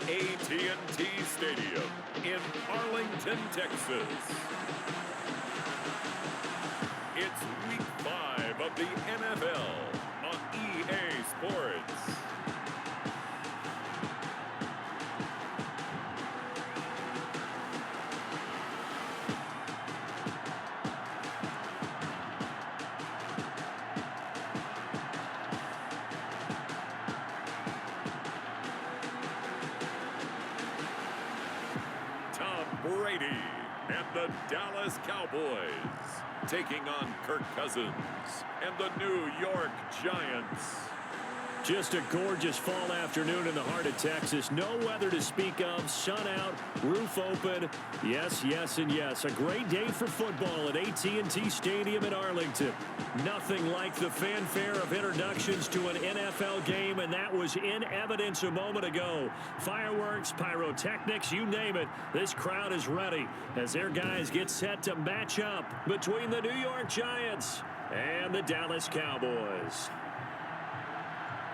AT&T Stadium in Arlington, Texas. It's Week 5 of the NFL on EA Sports. Brady and the Dallas Cowboys taking on Kirk Cousins and the New York Giants. Just a gorgeous fall afternoon in the heart of Texas. No weather to speak of. Sun out, roof open. Yes, yes, and yes. A great day for football at AT&T Stadium in Arlington. Nothing like the fanfare of introductions to an NFL game, and that was in evidence a moment ago. Fireworks, pyrotechnics, you name it. This crowd is ready as their guys get set to match up between the New York Giants and the Dallas Cowboys.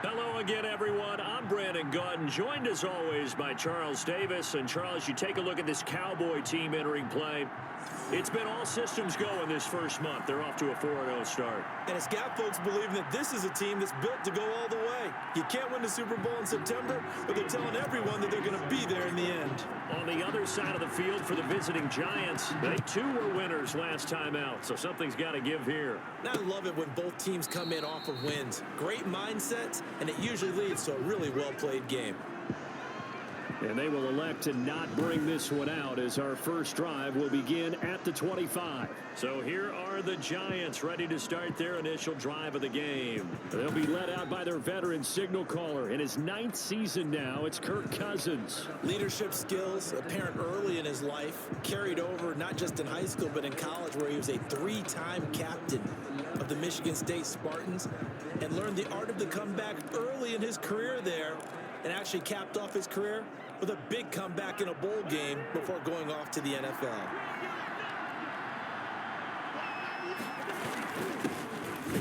Hello again, everyone. I'm Brandon Gautin, joined as always by Charles Davis. And Charles, you take a look at this Cowboy team entering play. It's been all systems go in this first month. They're off to a 4-0 start. And it's got folks believing that this is a team that's built to go all the way. You can't win the Super Bowl in September, but they're telling everyone that they're going to be there in the end. On the other side of the field for the visiting Giants, they too were winners last time out, so something's got to give here. And I love it when both teams come in off of wins. Great mindsets, and it usually leads to a really well-played game. And they will elect to not bring this one out as our first drive will begin at the 25. So here are the Giants ready to start their initial drive of the game. They'll be led out by their veteran signal caller. In his 9th season now, it's Kirk Cousins. Leadership skills apparent early in his life, carried over not just in high school but in college, where he was a 3-time captain of the Michigan State Spartans and learned the art of the comeback early in his career there, and actually capped off his career with a big comeback in a bowl game before going off to the NFL.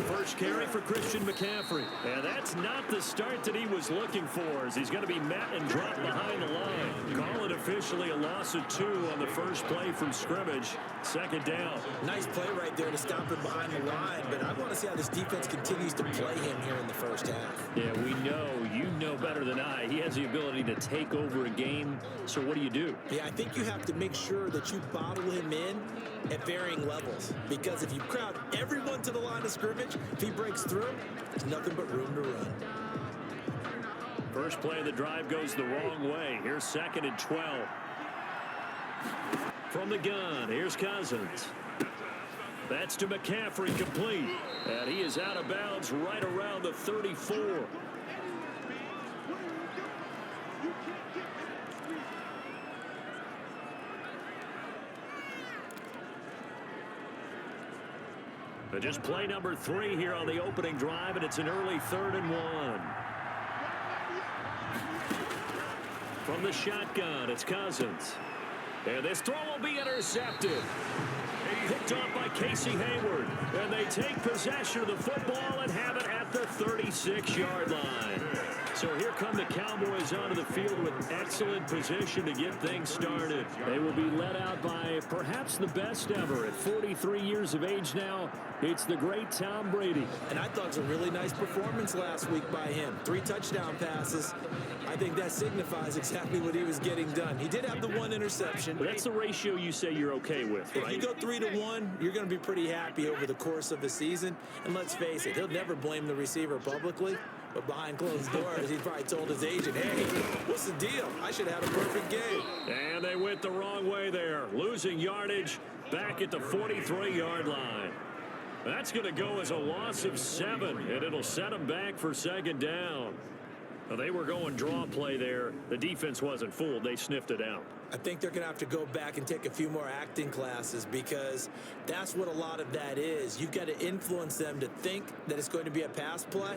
First carry for Christian McCaffrey. And that's not the start that he was looking for, as he's going to be met and dropped behind the line. Call it officially a loss of 2 on the first play from scrimmage. Second down. Nice play right there to stop him behind the line, but I want to see how this defense continues to play him here in the first half. Yeah, we know, you know better than I, he has the ability to take over a game. So what do? Yeah, I think you have to make sure that you bottle him in at varying levels, because if you crowd everyone to the line of scrimmage, if he breaks through, there's nothing but room to run. First play of the drive goes the wrong way. Here's 2nd and 12. From the gun, here's Cousins. That's to McCaffrey, complete. And he is out of bounds right around the 34. But just play number 3 here on the opening drive, and it's an early 3rd and 1. From the shotgun, it's Cousins. And this throw will be intercepted. Picked off by Casey Hayward. And they take possession of the football and have it at the 36-yard line. So here come the Cowboys onto the field with excellent position to get things started. They will be led out by perhaps the best ever. At 43 years of age now, it's the great Tom Brady. And I thought it was a really nice performance last week by him. 3 touchdown passes. I think that signifies exactly what he was getting done. He did have the 1 interception. But that's the ratio you say you're okay with, right? If you go 3-to-1, you're going to be pretty happy over the course of the season. And let's face it, he'll never blame the receiver publicly. But behind closed doors, he probably told his agent, hey, what's the deal? I should have had a perfect game. And they went the wrong way there. Losing yardage back at the 43-yard line. That's going to go as a loss of 7, and it'll set them back for 2nd down. Now, they were going draw play there. The defense wasn't fooled. They sniffed it out. I think they're going to have to go back and take a few more acting classes, because that's what a lot of that is. You've got to influence them to think that it's going to be a pass play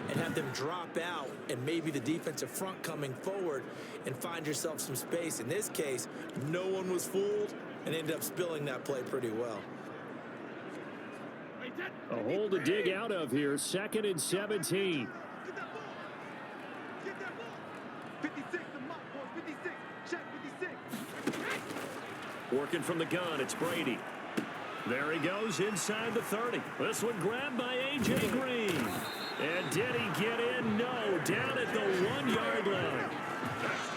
and have them drop out and maybe the defensive front coming forward and find yourself some space. In this case, no one was fooled and ended up spilling that play pretty well. A hole to dig out of here. 2nd and 17. Working from the gun, it's Brady. There he goes inside the 30. This one grabbed by A.J. Green. And did he get in? No, down at the 1-yard line.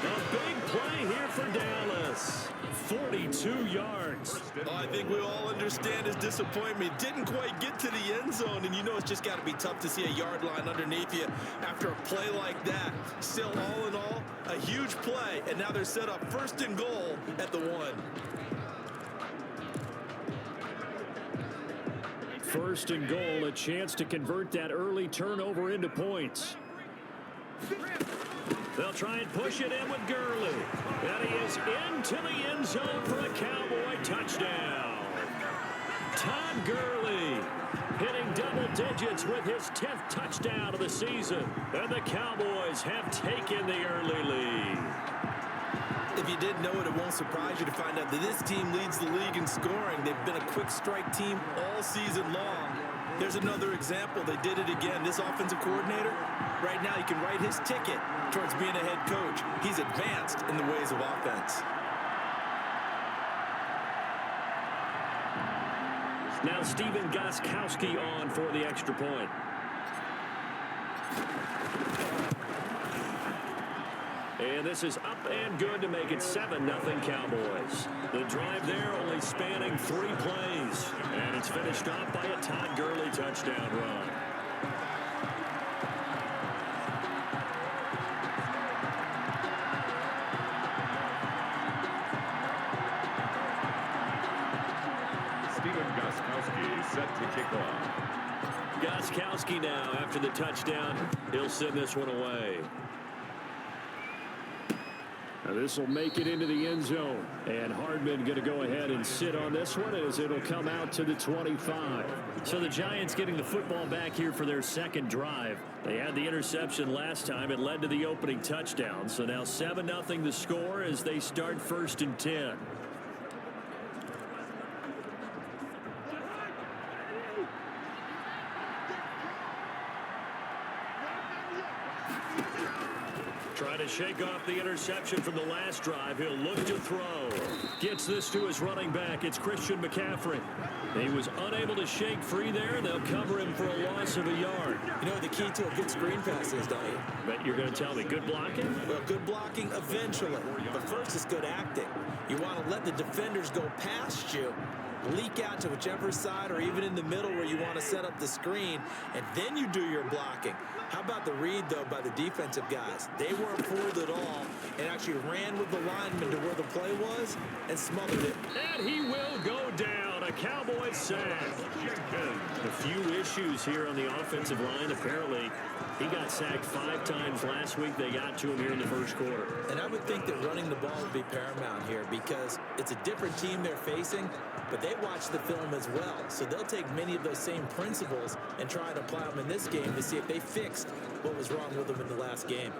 A big play here for Dallas. 42 yards. Oh, I think we all understand his disappointment. Didn't quite get to the end zone, and you know it's just got to be tough to see a yard line underneath you after a play like that. Still, all in all, a huge play, and now they're set up 1st and goal at the 1. 1st and goal, a chance to convert that early turnover into points. They'll try and push it in with Gurley. And he is into the end zone for a Cowboy touchdown. Todd Gurley hitting double digits with his 10th touchdown of the season. And the Cowboys have taken the early lead. If you didn't know it, it won't surprise you to find out that this team leads the league in scoring. They've been a quick strike team all season long. There's another example. They did it again. This offensive coordinator, right now, he can write his ticket towards being a head coach. He's advanced in the ways of offense. Now Stephen Gostkowski on for the extra point. And this is up and good to make it 7-0 Cowboys. The drive there only spanning 3 plays. And it's finished off by a Todd Gurley touchdown run. Stephen Gostkowski set to kick off. Gostkowski now after the touchdown. He'll send this one away. Now this will make it into the end zone. And Hardman going to go ahead and sit on this one as it'll come out to the 25. So the Giants getting the football back here for their 2nd drive. They had the interception last time. It led to the opening touchdown. So now 7-0 the score as they start 1st and 10. Trying to shake off the interception from the last drive. He'll look to throw. Gets this to his running back. It's Christian McCaffrey. He was unable to shake free there. They'll cover him for a loss of a yard. You know what the key to a good screen pass is, don't you? But you're going to tell me, good blocking? Well, good blocking eventually. But first it's good acting. You want to let the defenders go past you, leak out to whichever side or even in the middle where you want to set up the screen, and then you do your blocking. How about the read, though, by the defensive guys? They weren't fooled at all and actually ran with the lineman to where the play was and smothered it. And he will go down. A Cowboy sack. A few issues here on the offensive line. Apparently, he got sacked 5 times last week. They got to him here in the 1st quarter. And I would think that running the ball would be paramount here because it's a different team they're facing, but they watch the film as well. So they'll take many of those same principles and try to apply them in this game to see if they fixed what was wrong with them in the last game.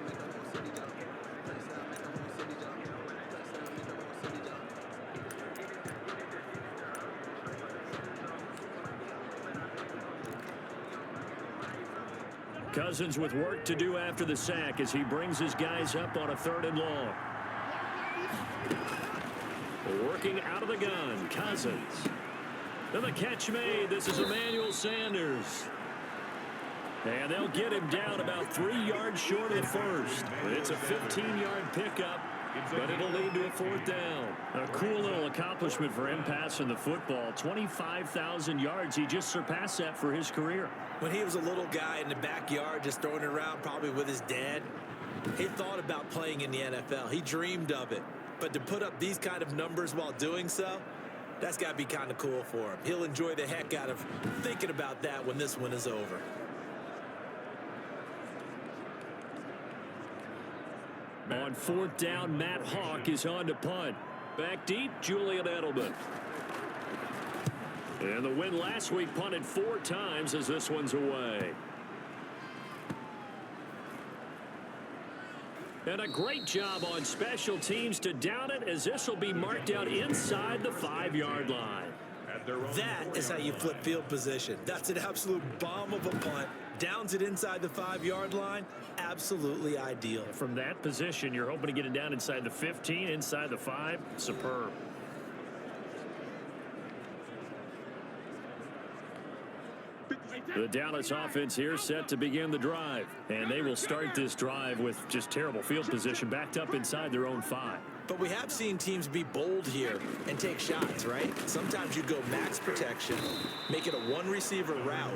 Cousins with work to do after the sack as he brings his guys up on a 3rd and long. Working out of the gun, Cousins. And the catch made. This is Emmanuel Sanders. And they'll get him down about 3 yards short of the 1st. It's a 15-yard pickup, but it'll lead to a 4th down. A cool little accomplishment for him passing the football. 25,000 yards. He just surpassed that for his career. When he was a little guy in the backyard just throwing it around probably with his dad, he thought about playing in the NFL. He dreamed of it. But to put up these kind of numbers while doing so, that's got to be kind of cool for him. He'll enjoy the heck out of thinking about that when this one is over. On 4th down, Matt Hawk is on to punt. Back deep, Julian Edelman. And the win last week punted 4 times as this one's away. And a great job on special teams to down it as this will be marked out inside the 5-yard line. That is how you flip field position. That's an absolute bomb of a punt. Downs it inside the 5-yard line. Absolutely ideal. From that position, you're hoping to get it down inside the 15, inside the 5. Superb. The Dallas offense here set to begin the drive. And they will start this drive with just terrible field position backed up inside their own 5. But we have seen teams be bold here and take shots, right? Sometimes you go max protection, make it a one-receiver route,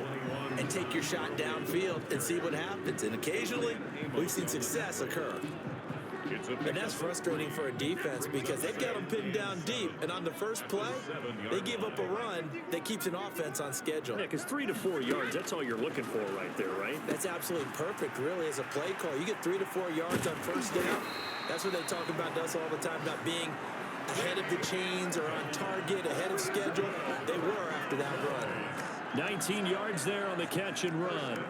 and take your shot downfield and see what happens. And occasionally, we've seen success occur. And that's frustrating for a defense because they've got them pinned down deep. And on the first play, they give up a run that keeps an offense on schedule. Yeah, because 3 to 4 yards, that's all you're looking for right there, right? That's absolutely perfect, really, as a play call. You get 3 to 4 yards on first down. That's what they talk about to us all the time, about being ahead of the chains or on target, ahead of schedule. They were after that run. 19 yards there on the catch and run.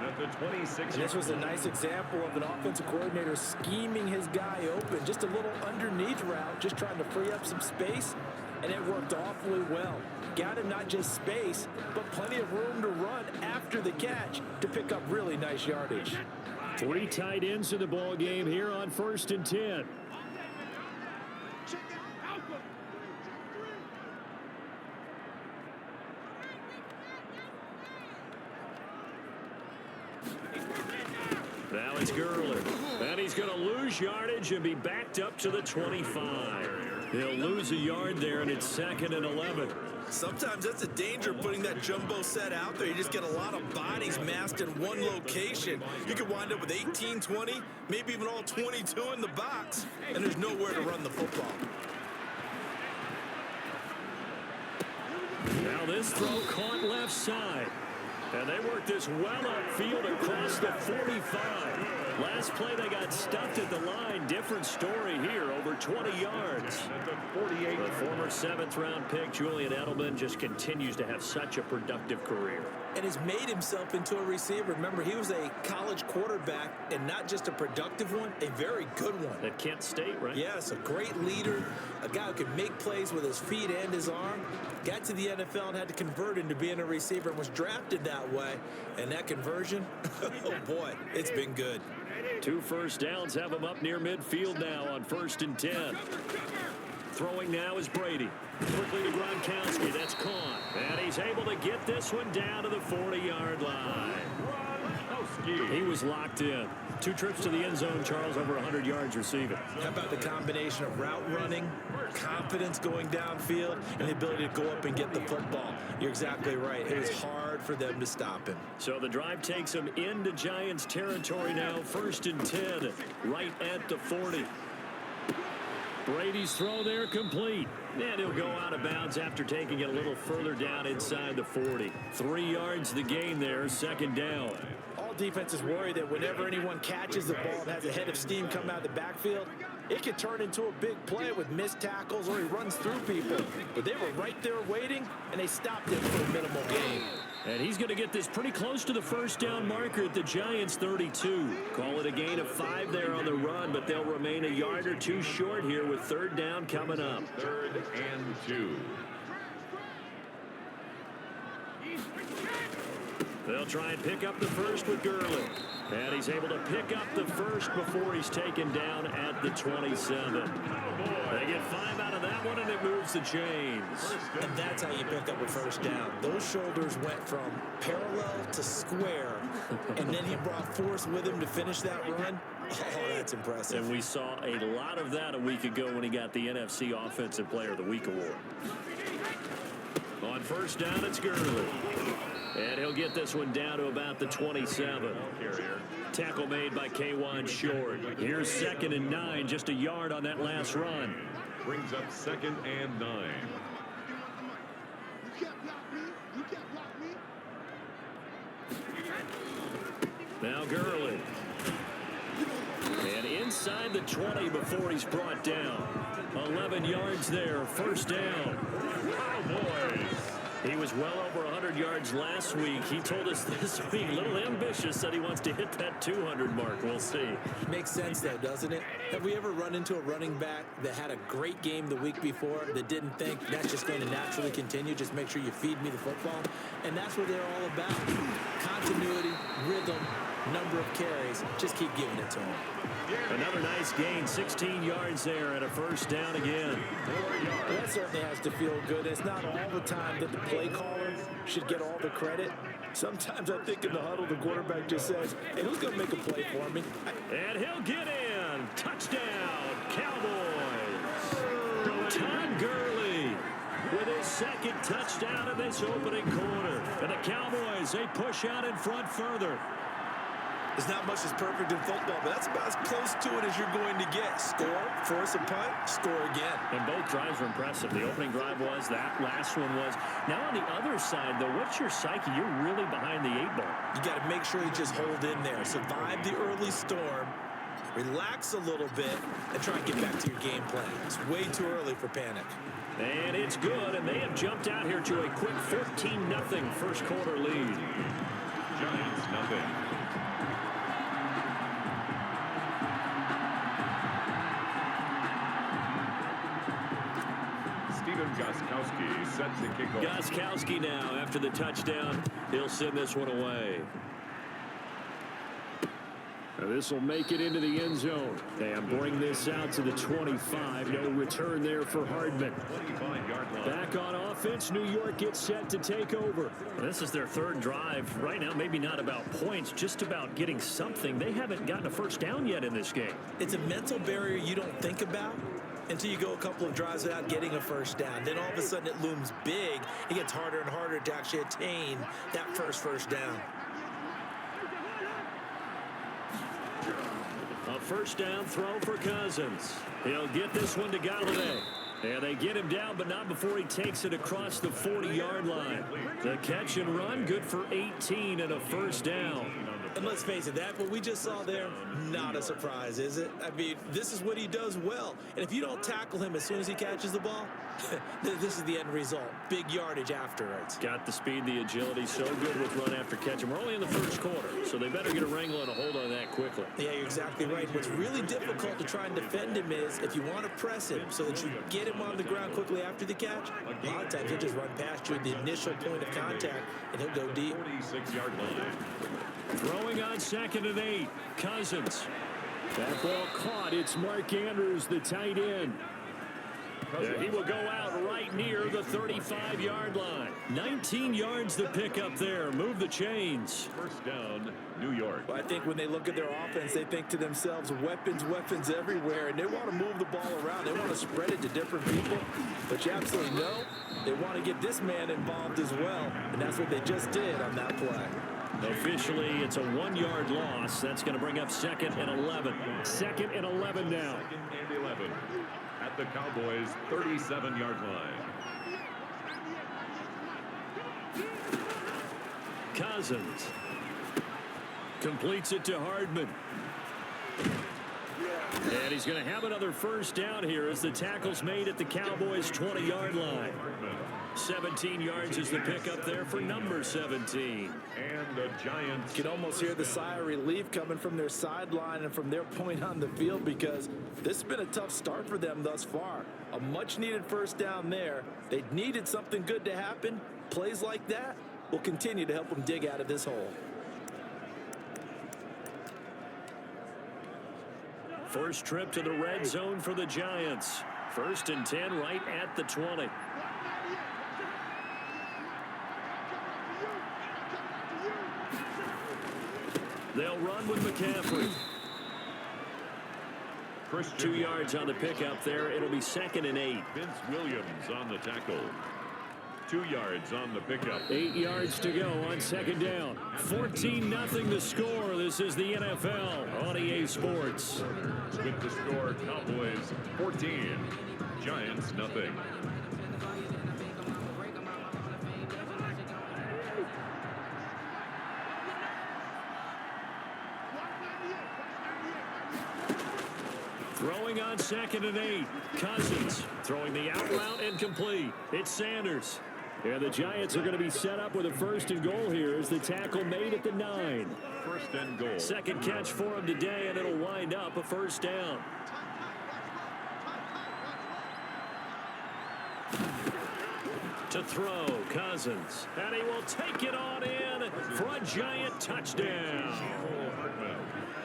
And this was a nice example of an offensive coordinator scheming his guy open. Just a little underneath route, just trying to free up some space, and it worked awfully well. Got him not just space, but plenty of room to run after the catch to pick up really nice yardage. 3 tight ends in the ball game here on 1st and 10. Now it's Gurley. And he's going to lose yardage and be backed up to the 25. He'll lose a yard there, and it's 2nd and 11. Sometimes that's the danger of putting that jumbo set out there. You just get a lot of bodies massed in one location. You could wind up with 18, 20, maybe even all 22 in the box, and there's nowhere to run the football. Now this throw caught left side. And they worked this well upfield across the 45. Last play, they got stuffed at the line. Different story here, over 20 yards. The former 7th-round pick, Julian Edelman, just continues to have such a productive career. And has made himself into a receiver. Remember, he was a college quarterback, and not just a productive one, a very good one. At Kent State, right? Yes, a great leader, a guy who could make plays with his feet and his arm. Got to the NFL and had to convert into being a receiver and was drafted that way. And that conversion, oh boy, it's been good. 2 first downs have him up near midfield now on 1st and 10. Throwing now is Brady. Quickly to Gronkowski. That's caught. And he's able to get this one down to the 40-yard line. He was locked in. 2 trips to the end zone, Charles, over 100 yards receiving. How about the combination of route running, confidence going downfield, and the ability to go up and get the football? You're exactly right. It was hard for them to stop him. So the drive takes him into Giants territory now. 1st and 10, right at the 40. Brady's throw there complete. And he'll go out of bounds after taking it a little further down inside the 40. 3 yards the gain there, 2nd down. All defenses worry that whenever anyone catches the ball and has a head of steam come out of the backfield, it can turn into a big play with missed tackles or he runs through people. But they were right there waiting, and they stopped him for a minimal gain. And he's going to get this pretty close to the 1st down marker at the Giants' 32. Call it a gain of 5 there on the run, but they'll remain a yard or 2 short here with 3rd down coming up. 3rd and 2. They'll try and pick up the first with Gurley. And he's able to pick up the first before he's taken down at the 27. They get 5 out of that one, and it moves the chains. And that's how you pick up a 1st down. Those shoulders went from parallel to square, and then he brought force with him to finish that run. Oh, that's impressive. And we saw a lot of that a week ago when he got the NFC Offensive Player of the Week award. On 1st down, it's Gurley. And he'll get this one down to about the 27. Tackle made by K'Wan Short. Here's 2nd and 9, just a yard on that last run. Brings up 2nd and 9. Now Gurley. And inside the 20 before he's brought down. 11 yards there, 1st down. Cowboys. He was well over 100 yards last week. He told us this week, a little ambitious, that he wants to hit that 200 mark. We'll see. Makes sense, though, doesn't it? Have we ever run into a running back that had a great game the week before that didn't think that's just going to naturally continue? Just make sure you feed me the football. And that's what they're all about. Continuity, rhythm, number of carries. Just keep giving it to them. Another nice gain, 16 yards there and a 1st down again. Well, that certainly has to feel good. It's not all the time that the play caller should get all the credit. Sometimes I think in the huddle, the quarterback just says, hey, who's going to make a play for me? And he'll get in. Touchdown, Cowboys. Todd Gurley with his second touchdown in this opening quarter. And the Cowboys, they push out in front further. There's not much that's perfect in football, but that's about as close to it as you're going to get. Score, force a punt, score again. And both drives were impressive. The opening drive was, that last one was. Now on the other side, though, what's your psyche? You're really behind the 8 ball. You got to make sure you just hold in there. Survive the early storm, relax a little bit, and try and get back to your game plan. It's way too early for panic. And it's good, and they have jumped out here to a quick 14-0 first quarter lead. Giants nothing. Gostkowski set to kick off. Gostkowski now after the touchdown. He'll send this one away. This will make it into the end zone. And bring this out to the 25. No return there for Hardman. Back on offense, New York gets set to take over. This is their third drive. Right now, maybe not about points, just about getting something. They haven't gotten a first down yet in this game. It's a mental barrier you don't think about until you go a couple of drives without getting a first down. Then all of a sudden it looms big. It gets harder and harder to actually attain that first down. A first down throw for Cousins. He'll get this one to Galladay. And they get him down, but not before he takes it across the 40-yard line. The catch and run, good for 18 and a first down. And let's face it, that what we just saw there, not a surprise, is it? I mean, this is what he does well. And if you don't tackle him as soon as he catches the ball, this is the end result. Big yardage afterwards. Got the speed, the agility, so good with run after catch. And we're only in the first quarter, so they better get a wrangle and a hold on that quickly. Yeah, you're exactly right. What's really difficult to try and defend him is if you want to press him so that you get him on the ground quickly after the catch, a lot of times he'll just run past you at the initial point of contact, and he'll go deep. 46-yard line. Throwing on 2nd and 8. Cousins. That ball caught. It's Mark Andrews, the tight end. He will go out right near the 35-yard line. 19 yards to pick up there. Move the chains. First down, New York. Well, I think when they look at their offense, they think to themselves, weapons everywhere, and they want to move the ball around. They want to spread it to different people, but you absolutely know they want to get this man involved as well, and that's what they just did on that play. Officially, it's a 1-yard loss. That's going to bring up 2nd and 11. 2nd and 11 now. 2nd and 11 at the Cowboys' 37-yard line. Cousins completes it to Hardman. And he's going to have another first down here as the tackle's made at the Cowboys' 20-yard line. 17 yards is the pickup there for number 17. And the Giants. You can almost hear the sigh of relief coming from their sideline and from their point on the field, because this has been a tough start for them thus far. A much-needed first down there. They needed something good to happen. Plays like that will continue to help them dig out of this hole. First trip to the red zone for the Giants. 1st and 10 right at the 20. They'll run with McCaffrey. 2 yards on the pickup there. It'll be 2nd and 8. Vince Williams on the tackle. 2 yards on the pickup. 8 yards to go on 2nd down. 14-0 the score. This is the NFL on EA Sports. With the score, Cowboys 14, Giants nothing. Throwing on 2nd and 8. Cousins throwing the out route and complete. It's Sanders. And the Giants are going to be set up with a 1st and goal here as the tackle made at the 9. 1st and goal. Second catch for him today, and it'll wind up a first down. To throw, Cousins. And he will take it on in for a Giant touchdown.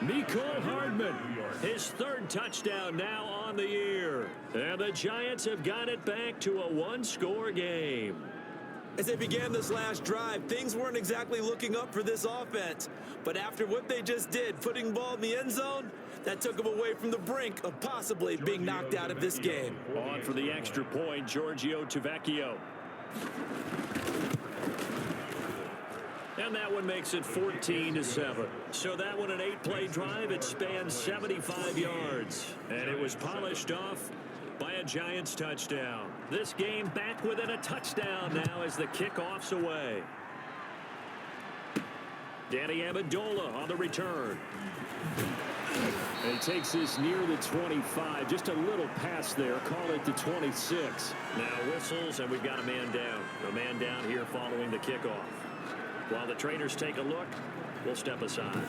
Mecole Hardman, his 3rd touchdown now on the year. And the Giants have got it back to a 1-score game. As they began this last drive, things weren't exactly looking up for this offense. But after what they just did, putting the ball in the end zone, that took them away from the brink of possibly being knocked out of this game. On for the extra point, Giorgio Tavecchio. And that one makes it 14-7. So that one, an 8-play drive. It spans 75 yards. And it was polished off by a Giants touchdown. This game back within a touchdown now as the kickoff's away. Danny Amendola on the return. And he takes this near the 25. Just a little pass there. Call it the 26. Now whistles, and we've got a man down. A man down here following the kickoff. While the trainers take a look, we'll step aside.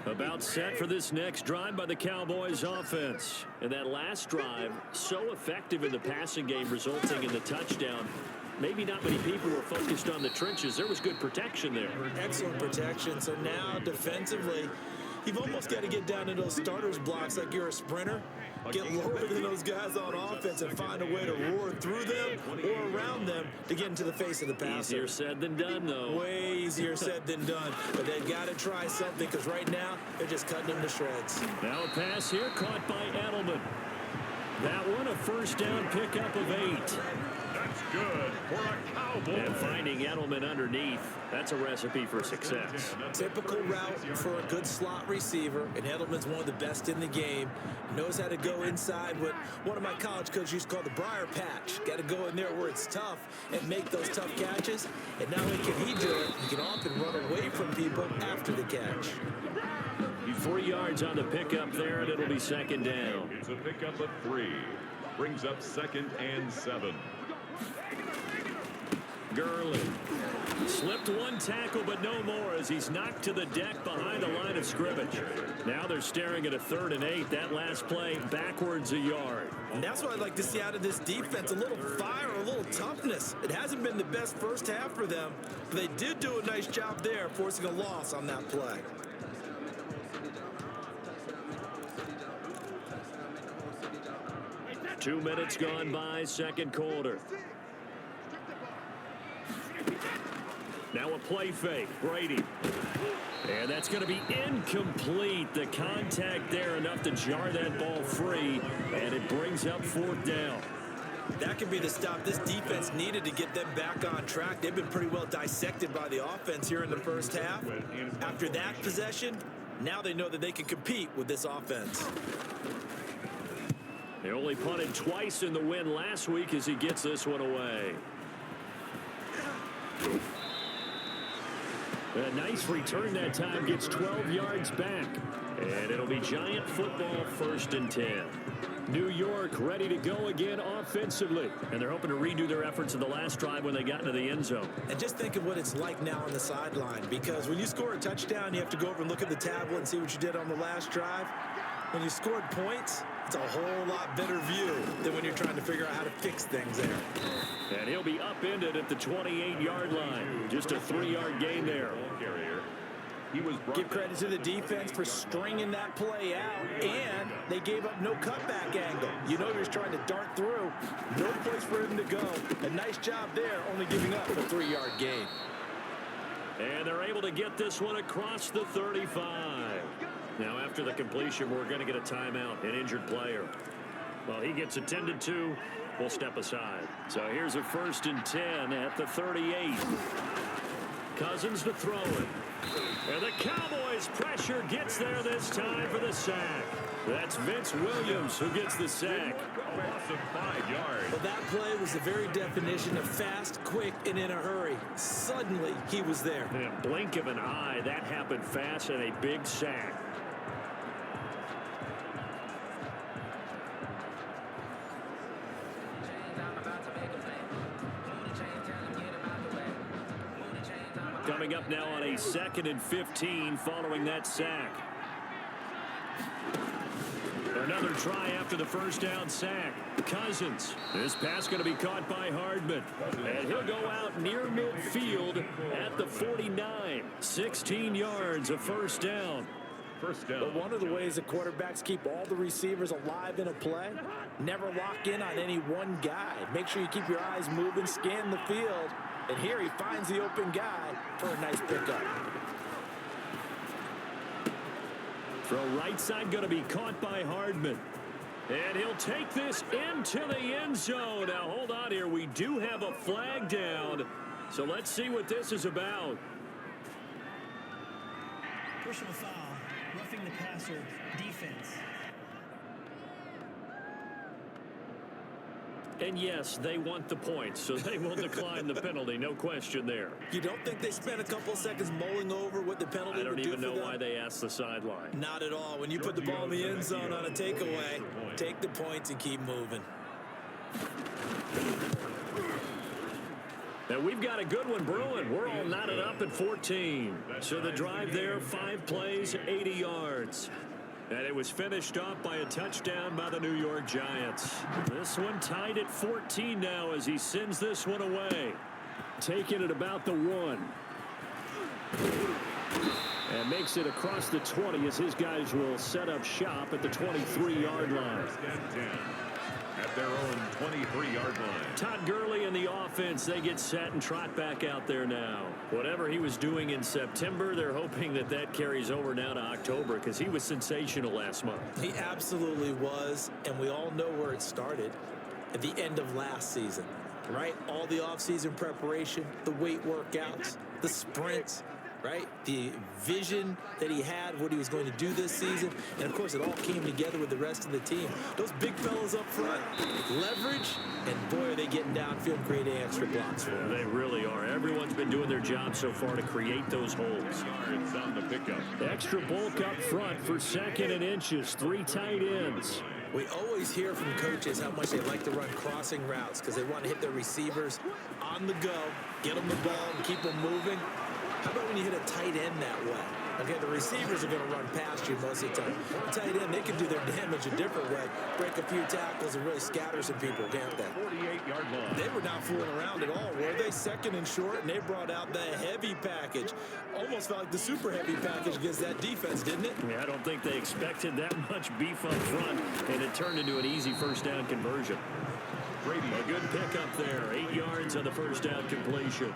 About set for this next drive by the Cowboys offense. And that last drive, so effective in the passing game, resulting in the touchdown. Maybe not many people were focused on the trenches. There was good protection there. Excellent protection. So now defensively, you've almost got to get down to those starters blocks like you're a sprinter. Get lower than those guys on offense and find a way to roar through them or around them to get into the face of the passer. Easier said than done, though. Way easier said than done. But they've got to try something because right now they're just cutting them to shreds. Now a pass here caught by Edelman. That one, a first down pickup of 8. That's good for a Cowboy. And finding Edelman underneath, that's a recipe for success. Typical route for a good slot receiver, and Edelman's one of the best in the game. Knows how to go inside what one of my college coaches used to call the briar patch. Got to go in there where it's tough and make those tough catches. And not only can he do it, he can often run away from people after the catch. 3 yards on the pickup there, and it'll be second down. It's a pickup of 3. Brings up 2nd and 7. Gurley slipped one tackle, but no more as he's knocked to the deck behind the line of scrimmage. Now they're staring at a 3rd and 8. That last play backwards a yard. And that's what I'd like to see out of this defense, a little fire, a little toughness. It hasn't been the best first half for them, but they did do a nice job there, forcing a loss on that play. Two minutes gone by, second quarter. Now a play fake, Brady. And that's going to be incomplete. The contact there enough to jar that ball free, and it brings up 4th down. That could be the stop this defense needed to get them back on track. They've been pretty well dissected by the offense here in the first half. After that possession, now they know that they can compete with this offense. They only punted twice in the win last week as he gets this one away. A nice return that time, gets 12 yards back. And it'll be Giant football, 1st and 10. New York ready to go again offensively. And they're hoping to redo their efforts in the last drive when they got into the end zone. And just think of what it's like now on the sideline, because when you score a touchdown, you have to go over and look at the tablet and see what you did on the last drive. When you scored points, it's a whole lot better view than when you're trying to figure out how to fix things there. And he'll be upended at the 28-yard line. Just a 3-yard gain there. Give credit to the defense for stringing that play out, and they gave up no cutback angle. You know he was trying to dart through. No place for him to go. A nice job there, only giving up a 3-yard gain. And they're able to get this one across the 35. Now, after the completion, we're going to get a timeout, an injured player. Well, he gets attended to. We'll step aside. So here's a 1st and 10 at the 38. Cousins to throw it. And the Cowboys pressure gets there this time for the sack. That's Vince Williams who gets the sack. A loss of 5 yards. Well, that play was the very definition of fast, quick, and in a hurry. Suddenly, he was there. In a blink of an eye, that happened fast, and a big sack. Coming up now on a 2nd and 15 following that sack. Another try after the first down sack. Cousins. This pass going to be caught by Hardman. And he'll go out near midfield at the 49. 16 yards, a first down. First down. But one of the ways that quarterbacks keep all the receivers alive in a play, never lock in on any one guy. Make sure you keep your eyes moving, scan the field. And here he finds the open guy for a nice pickup. Throw right side going to be caught by Hardman. And he'll take this into the end zone. Now, hold on here. We do have a flag down. So let's see what this is about. Personal foul, roughing the passer, defense. And yes, they want the points, so they will decline the penalty. No question there. You don't think they spent a couple seconds mulling over what the penalty would do for them? I don't even know why they asked the sideline. Not at all. When you put the ball in the end zone on a takeaway, take the points and keep moving. And we've got a good one brewing. We're all knotted up at 14. So the drive there, 5 plays, 80 yards. And it was finished off by a touchdown by the New York Giants. This one tied at 14 now as he sends this one away. Taking it about the 1. And makes it across the 20 as his guys will set up shop at the 23-yard line. At their own 23-yard line. Todd Gurley and the offense, they get set and trot back out there now. Whatever he was doing in September, they're hoping that that carries over now to October because he was sensational last month. He absolutely was, and we all know where it started at the end of last season, right? All the offseason preparation, the weight workouts, the sprints, right? The vision that he had, what he was going to do this season. And, of course, it all came together with the rest of the team. Those big fellas up front, leverage, and, boy, are they getting downfield and creating extra blocks for them. They really are. Everyone's been doing their job so far to create those holes. Yards on the pickup. Extra bulk up front for 2nd and inches. 3 tight ends. We always hear from coaches how much they like to run crossing routes because they want to hit their receivers on the go, get them the ball, and keep them moving. How about when you hit a tight end that way? Okay, the receivers are going to run past you most of the time. The tight end, they can do their damage a different way. Break a few tackles and really scatter some people, can't they? 48-yard line. They were not fooling around at all, were they? 2nd and short, and they brought out the heavy package. Almost felt like the super heavy package against that defense, didn't it? Yeah, I don't think they expected that much beef up front, and it turned into an easy first down conversion. Brady. A good pickup there. 8 yards on the first down completion.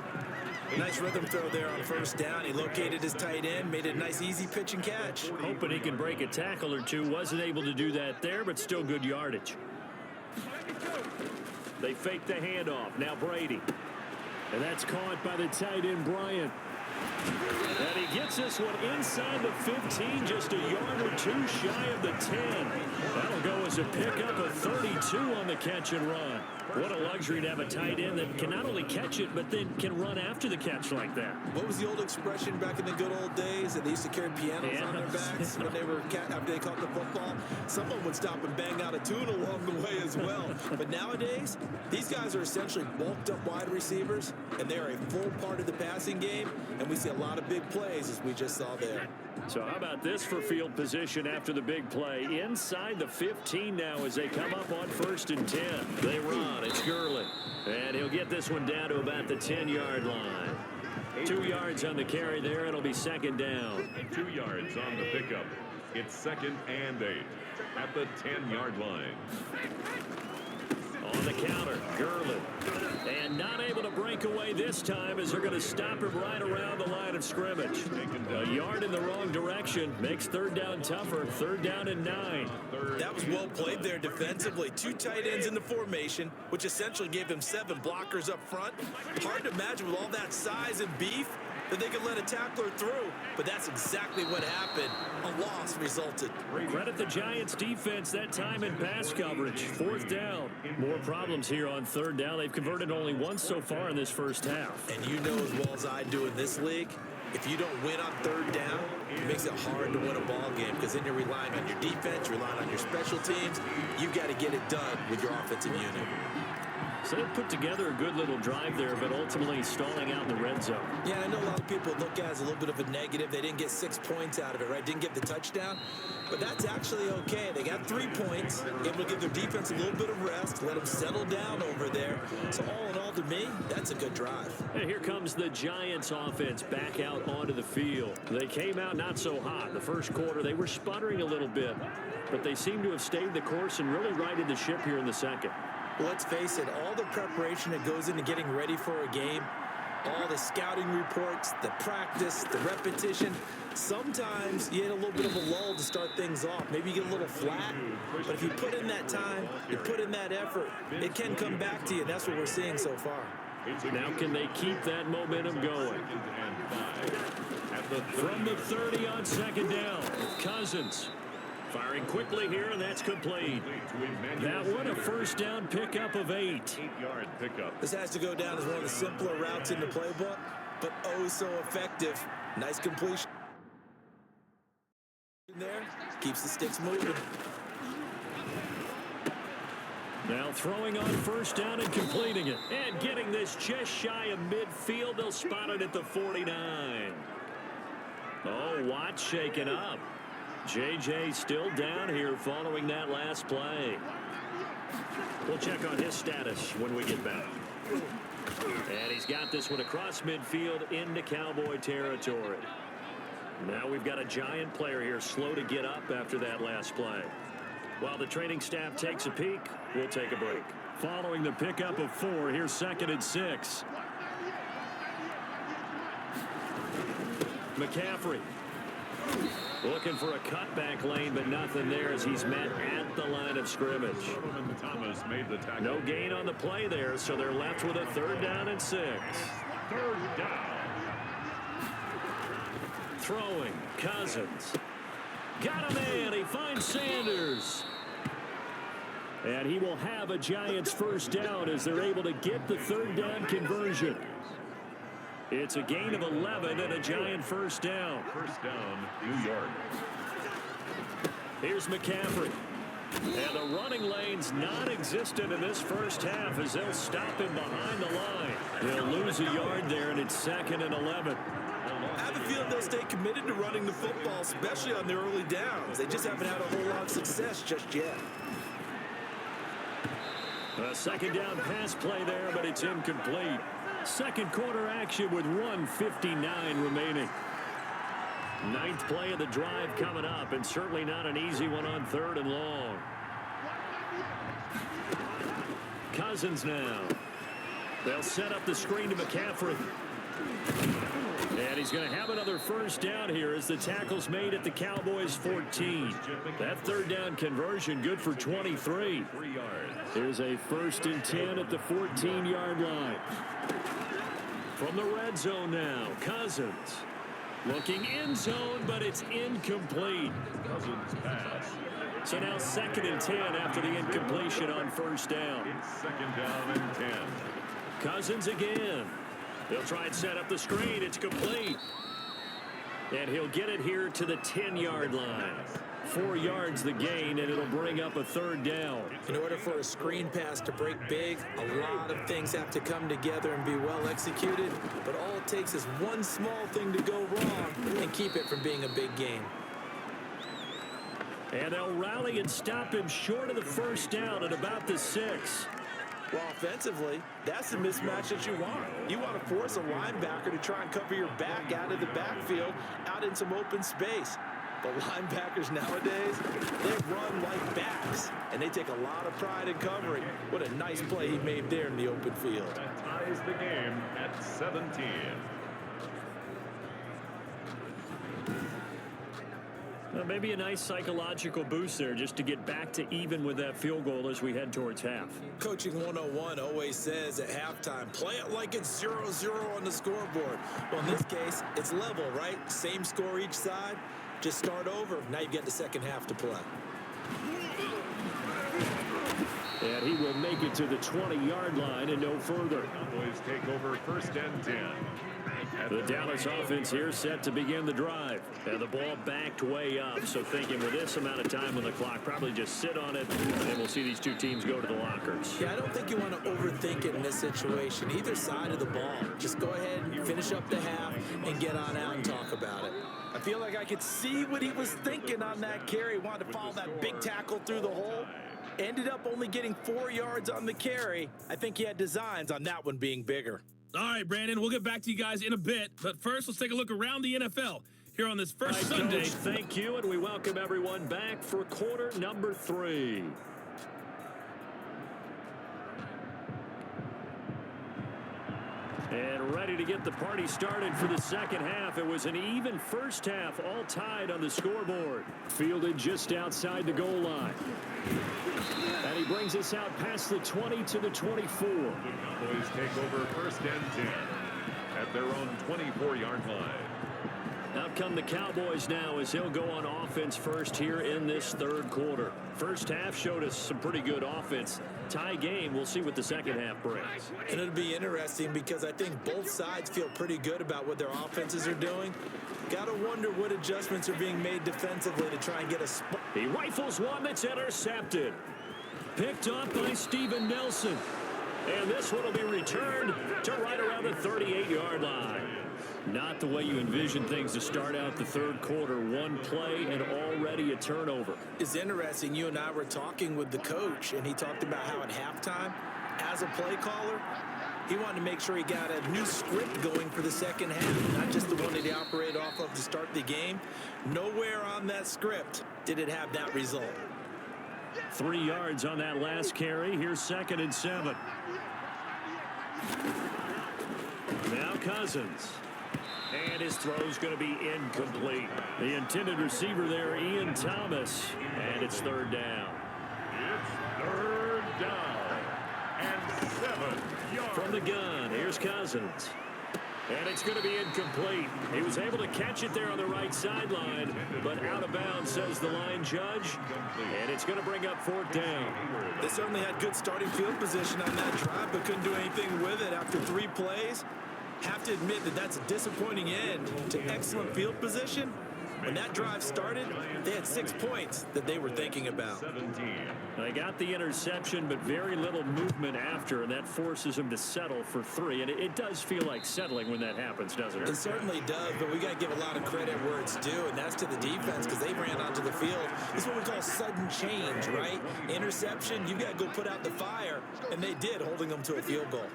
Nice rhythm throw there on first down. He located his tight end, made it a nice, easy pitch and catch. Hoping he can break a tackle or two. Wasn't able to do that there, but still good yardage. They fake the handoff. Now Brady. And that's caught by the tight end, Bryant. And he gets this one inside the 15, just a yard or two shy of the 10. That'll go as a pickup of 32 on the catch and run. What a luxury to have a tight end that can not only catch it, but then can run after the catch like that. What was the old expression back in the good old days that they used to carry pianos on their backs when they were after they caught the football? Someone would stop and bang out a tune along the way as well. But nowadays, these guys are essentially bulked up wide receivers, and they are a full part of the passing game, and we see a lot of big plays as we just saw there. So how about this for field position after the big play? Inside the 15 now as they come up on 1st and 10. They run. It's Gurley. And he'll get this one down to about the 10-yard line. 2 yards on the carry there. It'll be 2nd down. 2 yards on the pickup. It's 2nd and 8 at the 10-yard line. On the counter, Gurley. And not able to break away this time as they're going to stop him right around the line of scrimmage. A yard in the wrong direction makes 3rd down tougher. 3rd down and 9. That was well played there defensively. 2 tight ends in the formation, which essentially gave him 7 blockers up front. Hard to imagine with all that size and beef that they could let a tackler through, but that's exactly what happened. A loss resulted. Credit the Giants defense that time in pass coverage. 4th down. More problems here on 3rd down. They've converted only once so far in this first half. And you know as well as I do in this league, if you don't win on 3rd down, it makes it hard to win a ball game because then you're relying on your defense, you're relying on your special teams. You've got to get it done with your offensive unit. So they put together a good little drive there, but ultimately stalling out in the red zone. Yeah, I know a lot of people look at it as a little bit of a negative. They didn't get 6 points out of it, right? Didn't get the touchdown. But that's actually okay. They got 3 points, able to give their defense a little bit of rest, let them settle down over there. So all in all, to me, that's a good drive. And here comes the Giants offense back out onto the field. They came out not so hot. The first quarter, they were sputtering a little bit, but they seem to have stayed the course and really righted the ship here in the second. Well, let's face it, all the preparation that goes into getting ready for a game, all the scouting reports, the practice, the repetition, sometimes you hit a little bit of a lull to start things off. Maybe you get a little flat, but if you put in that time, you put in that effort, it can come back to you. That's what we're seeing so far. Now can they keep that momentum going? From the 30 on second down, Cousins. Firing quickly here, and that's complete. That one a first down pickup of 8. 8-yard pickup. This has to go down as one of the simpler routes in the playbook, but oh so effective. Nice completion there. Keeps the sticks moving. Now throwing on first down and completing it. And getting this just shy of midfield. They'll spot it at the 49. Oh, Watt shaken up. J.J. still down here following that last play. We'll check on his status when we get back. And he's got this one across midfield into Cowboy territory. Now we've got a Giant player here slow to get up after that last play. While the training staff takes a peek, we'll take a break. Following the pickup of 4, here's 2nd and 6. McCaffrey. Looking for a cutback lane, but nothing there as he's met at the line of scrimmage. Thomas made the tackle. No gain on the play there, so they're left with a 3rd down and 6. 3rd down. Throwing, Cousins. Got a man, he finds Sanders. And he will have a Giants first down as they're able to get the 3rd down conversion. It's a gain of 11 and a Giant first down. First down, New York. Here's McCaffrey. And the running lane's non-existent in this first half as they'll stop him behind the line. They'll lose a yard there, and it's 2nd and 11. I have a feeling they'll stay committed to running the football, especially on their early downs. They just haven't had a whole lot of success just yet. A 2nd down pass play there, but it's incomplete. Second quarter action with 1:59 remaining. 9th play of the drive coming up, and certainly not an easy one on 3rd and long. Cousins now. They'll set up the screen to McCaffrey. And he's going to have another first down here as the tackle's made at the Cowboys 14. That 3rd down conversion good for 23. Here's a 1st and 10 at the 14-yard line. From the red zone now, Cousins. Looking end zone, but it's incomplete. Cousins pass. So now 2nd and 10 after the incompletion on first down. It's 2nd down and 10. Cousins again. They'll try and set up the screen. It's complete. And he'll get it here to the 10-yard line. 4 yards the gain, and it'll bring up a 3rd down. In order for a screen pass to break big, a lot of things have to come together and be well executed. But all it takes is one small thing to go wrong and keep it from being a big game. And they'll rally and stop him short of the first down at about the 6. Well, offensively, that's the mismatch that you want. You want to force a linebacker to try and cover your back out of the backfield, out in some open space. The linebackers nowadays, they run like backs, and they take a lot of pride in covering. What a nice play he made there in the open field. That ties the game at 17. Well, maybe a nice psychological boost there just to get back to even with that field goal as we head towards half. Coaching 101 always says at halftime, play it like it's 0-0 on the scoreboard. Well, in this case, it's level, right? Same score each side. Just start over. Now you get the second half to play. And he will make it to the 20-yard line and no further. Cowboys take over 1st and 10. The Dallas offense here set to begin the drive. And the ball backed way up. So thinking with this amount of time on the clock, probably just sit on it, and we'll see these two teams go to the lockers. Yeah, I don't think you want to overthink it in this situation. Either side of the ball. Just go ahead and finish up the half and get on out and talk about it. I feel like I could see what he was thinking on that carry. Wanted to follow that big tackle through the hole. Ended up only getting 4 yards on the carry. I think he had designs on that one being bigger. All right, Brandon, we'll get back to you guys in a bit. But first, let's take a look around the NFL here on this first Sunday. Coach, thank you, and we welcome everyone back for quarter number 3. And ready to get the party started for the second half. It was an even first half, all tied on the scoreboard. Fielded just outside the goal line. And he brings us out past the 20 to the 24. The Cowboys take over first and 10 at their own 24-yard line. Out come the Cowboys now as he'll go on offense first here in this third quarter. First half showed us some pretty good offense. Tie game. We'll see what the second half brings. And it'll be interesting because I think both sides feel pretty good about what their offenses are doing. Got to wonder what adjustments are being made defensively to try and get a spot. He rifles one that's intercepted. Picked up by Steven Nelson. And this one will be returned to right around the 38-yard line. Not the way you envision things to start out the third quarter. One play and already a turnover. It's interesting. You and I were talking with the coach, and he talked about how at halftime, as a play caller, he wanted to make sure he got a new script going for the second half, not just the one that he operated off of to start the game. Nowhere on that script did it have that result. 3 yards on that last carry. Here's 2nd and 7. Now Cousins. And his throw's going to be incomplete. The intended receiver there, Ian Thomas. And it's third down. It's third down and 7 yards. From the gun, here's Cousins. And it's going to be incomplete. He was able to catch it there on the right sideline, but out of bounds, says the line judge. And it's going to bring up 4th down. They certainly had good starting field position on that drive, but couldn't do anything with it after 3 plays. Have to admit that that's a disappointing end to excellent field position. When that drive started, they had 6 points that they were thinking about. They got the interception, but very little movement after, and that forces them to settle for 3. And it does feel like settling when that happens, doesn't it? It certainly does, but we got to give a lot of credit where it's due, and that's to the defense because they ran onto the field. This is what we call sudden change, right? Interception, you got to go put out the fire, and they did, holding them to a field goal.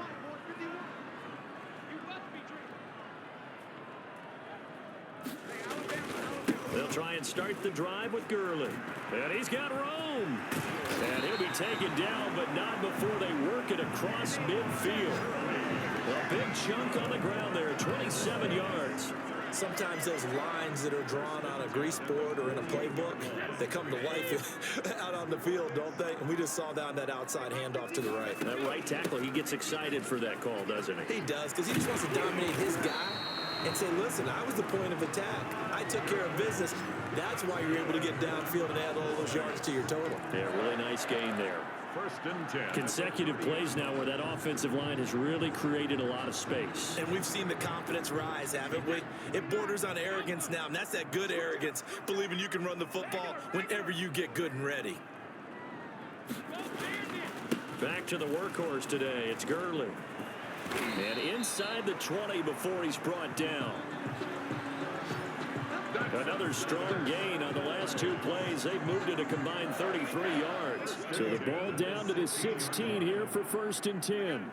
They'll try and start the drive with Gurley. And he's got room. And he'll be taken down, but not before they work it across midfield. A big chunk on the ground there, 27 yards. Sometimes those lines that are drawn on a grease board or in a playbook, they come to life out on the field, don't they? And we just saw down that outside handoff to the right. That right tackle, he gets excited for that call, doesn't he? He does, because he just wants to dominate his guy and say, listen, I was the point of attack. I took care of business. That's why you're able to get downfield and add all those yards to your total. Yeah, really nice gain there. 1st and 10. Consecutive plays now where that offensive line has really created a lot of space. And we've seen the confidence rise, haven't we? It borders on arrogance now, and that's that good arrogance, believing you can run the football whenever you get good and ready. Back to the workhorse today. It's Gurley. And inside the 20 before he's brought down. Another strong gain on the last 2 plays. They've moved it a combined 33 yards. So the ball down to the 16 here for 1st and 10.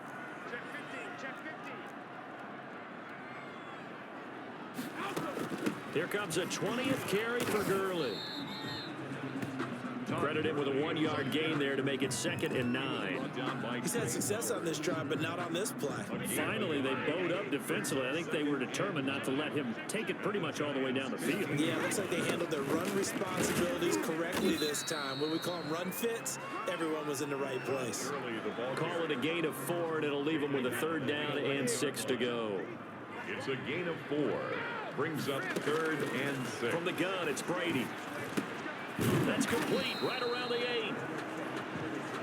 Here comes a 20th carry for Gurley. Credit him with a 1-yard gain there to make it 2nd and 9. He's had success on this drive, but not on this play. Finally, they bowed up defensively. I think they were determined not to let him take it pretty much all the way down the field. Yeah, it looks like they handled their run responsibilities correctly this time. What we call them run fits, everyone was in the right place. Call it a gain of 4, and it'll leave them with a 3rd down and 6 to go. It's a gain of 4. Brings up 3rd and 6. From the gun, it's Brady. That's complete right around the 8.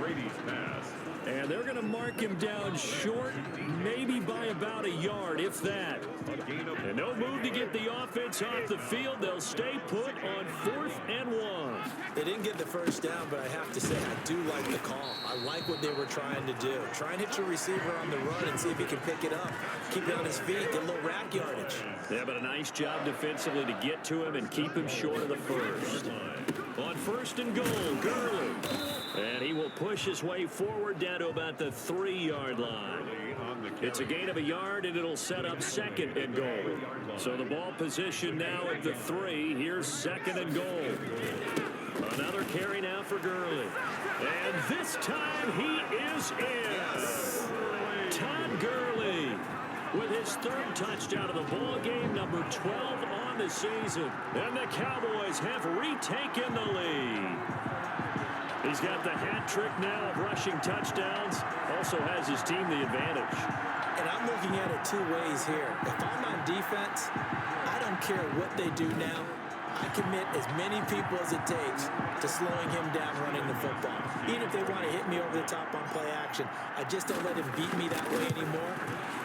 Brady's pass. And they're going to mark him down short, maybe by about a yard, if that. And no move to get the offense off the field. They'll stay put on 4th and 1. They didn't get the first down, but I have to say I do like the call. I like what they were trying to do. Try and hit your receiver on the run and see if he can pick it up. Keep it on his feet, get a little rack yardage. Yeah, but a nice job defensively to get to him and keep him short of the first. On 1st and goal, Gurley. And he will push his way forward down to about the 3-yard line. It's a gain of a yard, and it'll set up 2nd and goal. So the ball position now at the 3. Here's 2nd and goal. Another carry now for Gurley. And this time he is in. Todd Gurley with his 3rd touchdown of the ball game, number 12 on the season. And the Cowboys have retaken the lead. He's got the hat trick now of rushing touchdowns. Also has his team the advantage. And I'm looking at it 2 ways here. If I'm on defense, I don't care what they do now. I commit as many people as it takes to slowing him down running the football. Even if they want to hit me over the top on play action, I just don't let him beat me that way anymore.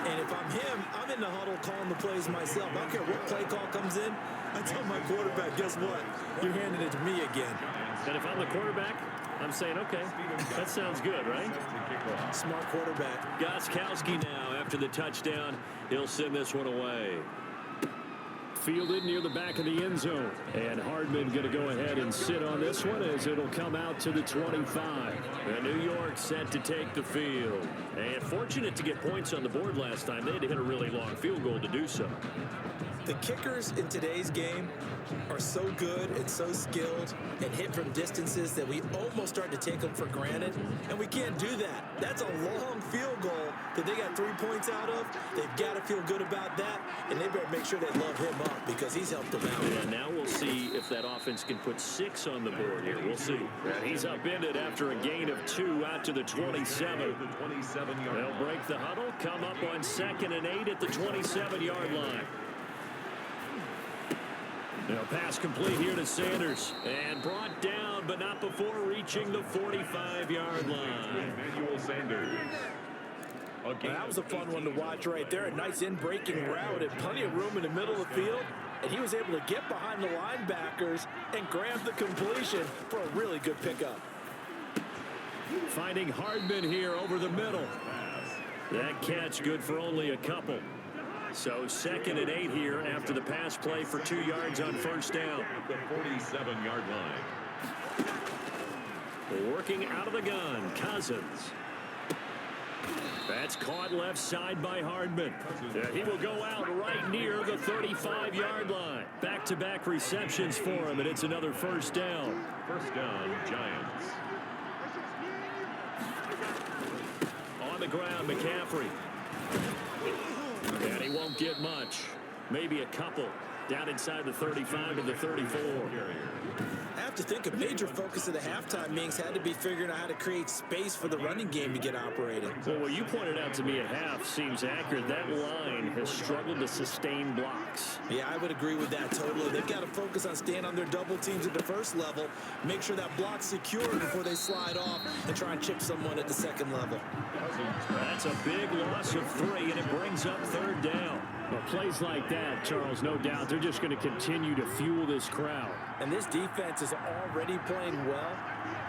And if I'm him, I'm in the huddle calling the plays myself. I don't care what play call comes in. I tell my quarterback, guess what? You're handing it to me again. And if I'm the quarterback, I'm saying, okay, that sounds good, right? Smart quarterback. Gostkowski now after the touchdown. He'll send this one away. Fielded near the back of the end zone. And Hardman going to go ahead and sit on this one as it'll come out to the 25. And New York set to take the field. And fortunate to get points on the board last time. They had to hit a really long field goal to do so. The kickers in today's game are so good and so skilled and hit from distances that we almost start to take them for granted, and we can't do that. That's a long field goal that they got 3 points out of. They've got to feel good about that, and they better make sure they love him up because he's helped them out. Yeah, now we'll see if that offense can put 6 on the board here. We'll see. And he's upended after a gain of 2 out to the 27. They'll break the huddle, come up on 2nd and 8 at the 27-yard line. Now pass complete here to Sanders. And brought down, but not before reaching the 45-yard line. Emmanuel Sanders. Well, that was a fun one to watch right there. A nice in-breaking route and plenty of room in the middle of the field. And he was able to get behind the linebackers and grab the completion for a really good pickup. Finding Hardman here over the middle. That catch good for only a couple. So 2nd and 8 here after the pass play for 2 yards on 1st down. At the 47-yard line. Working out of the gun, Cousins. That's caught left side by Hardman. He will go out right near the 35-yard line. Back-to-back receptions for him, and it's another 1st down. 1st down, Giants. On the ground, McCaffrey. And he won't get much. Maybe a couple. Down inside the 35 and the 34. I have to think a major focus of the halftime meetings had to be figuring out how to create space for the running game to get operating. Well, what you pointed out to me at half seems accurate. That line has struggled to sustain blocks. Yeah, I would agree with that totally. They've got to focus on staying on their double teams at the first level, make sure that block's secure before they slide off and try and chip someone at the second level. That's a big loss of 3, and it brings up 3rd down. Well, plays like that, Charles, no doubt, they're just going to continue to fuel this crowd. And this defense is already playing well,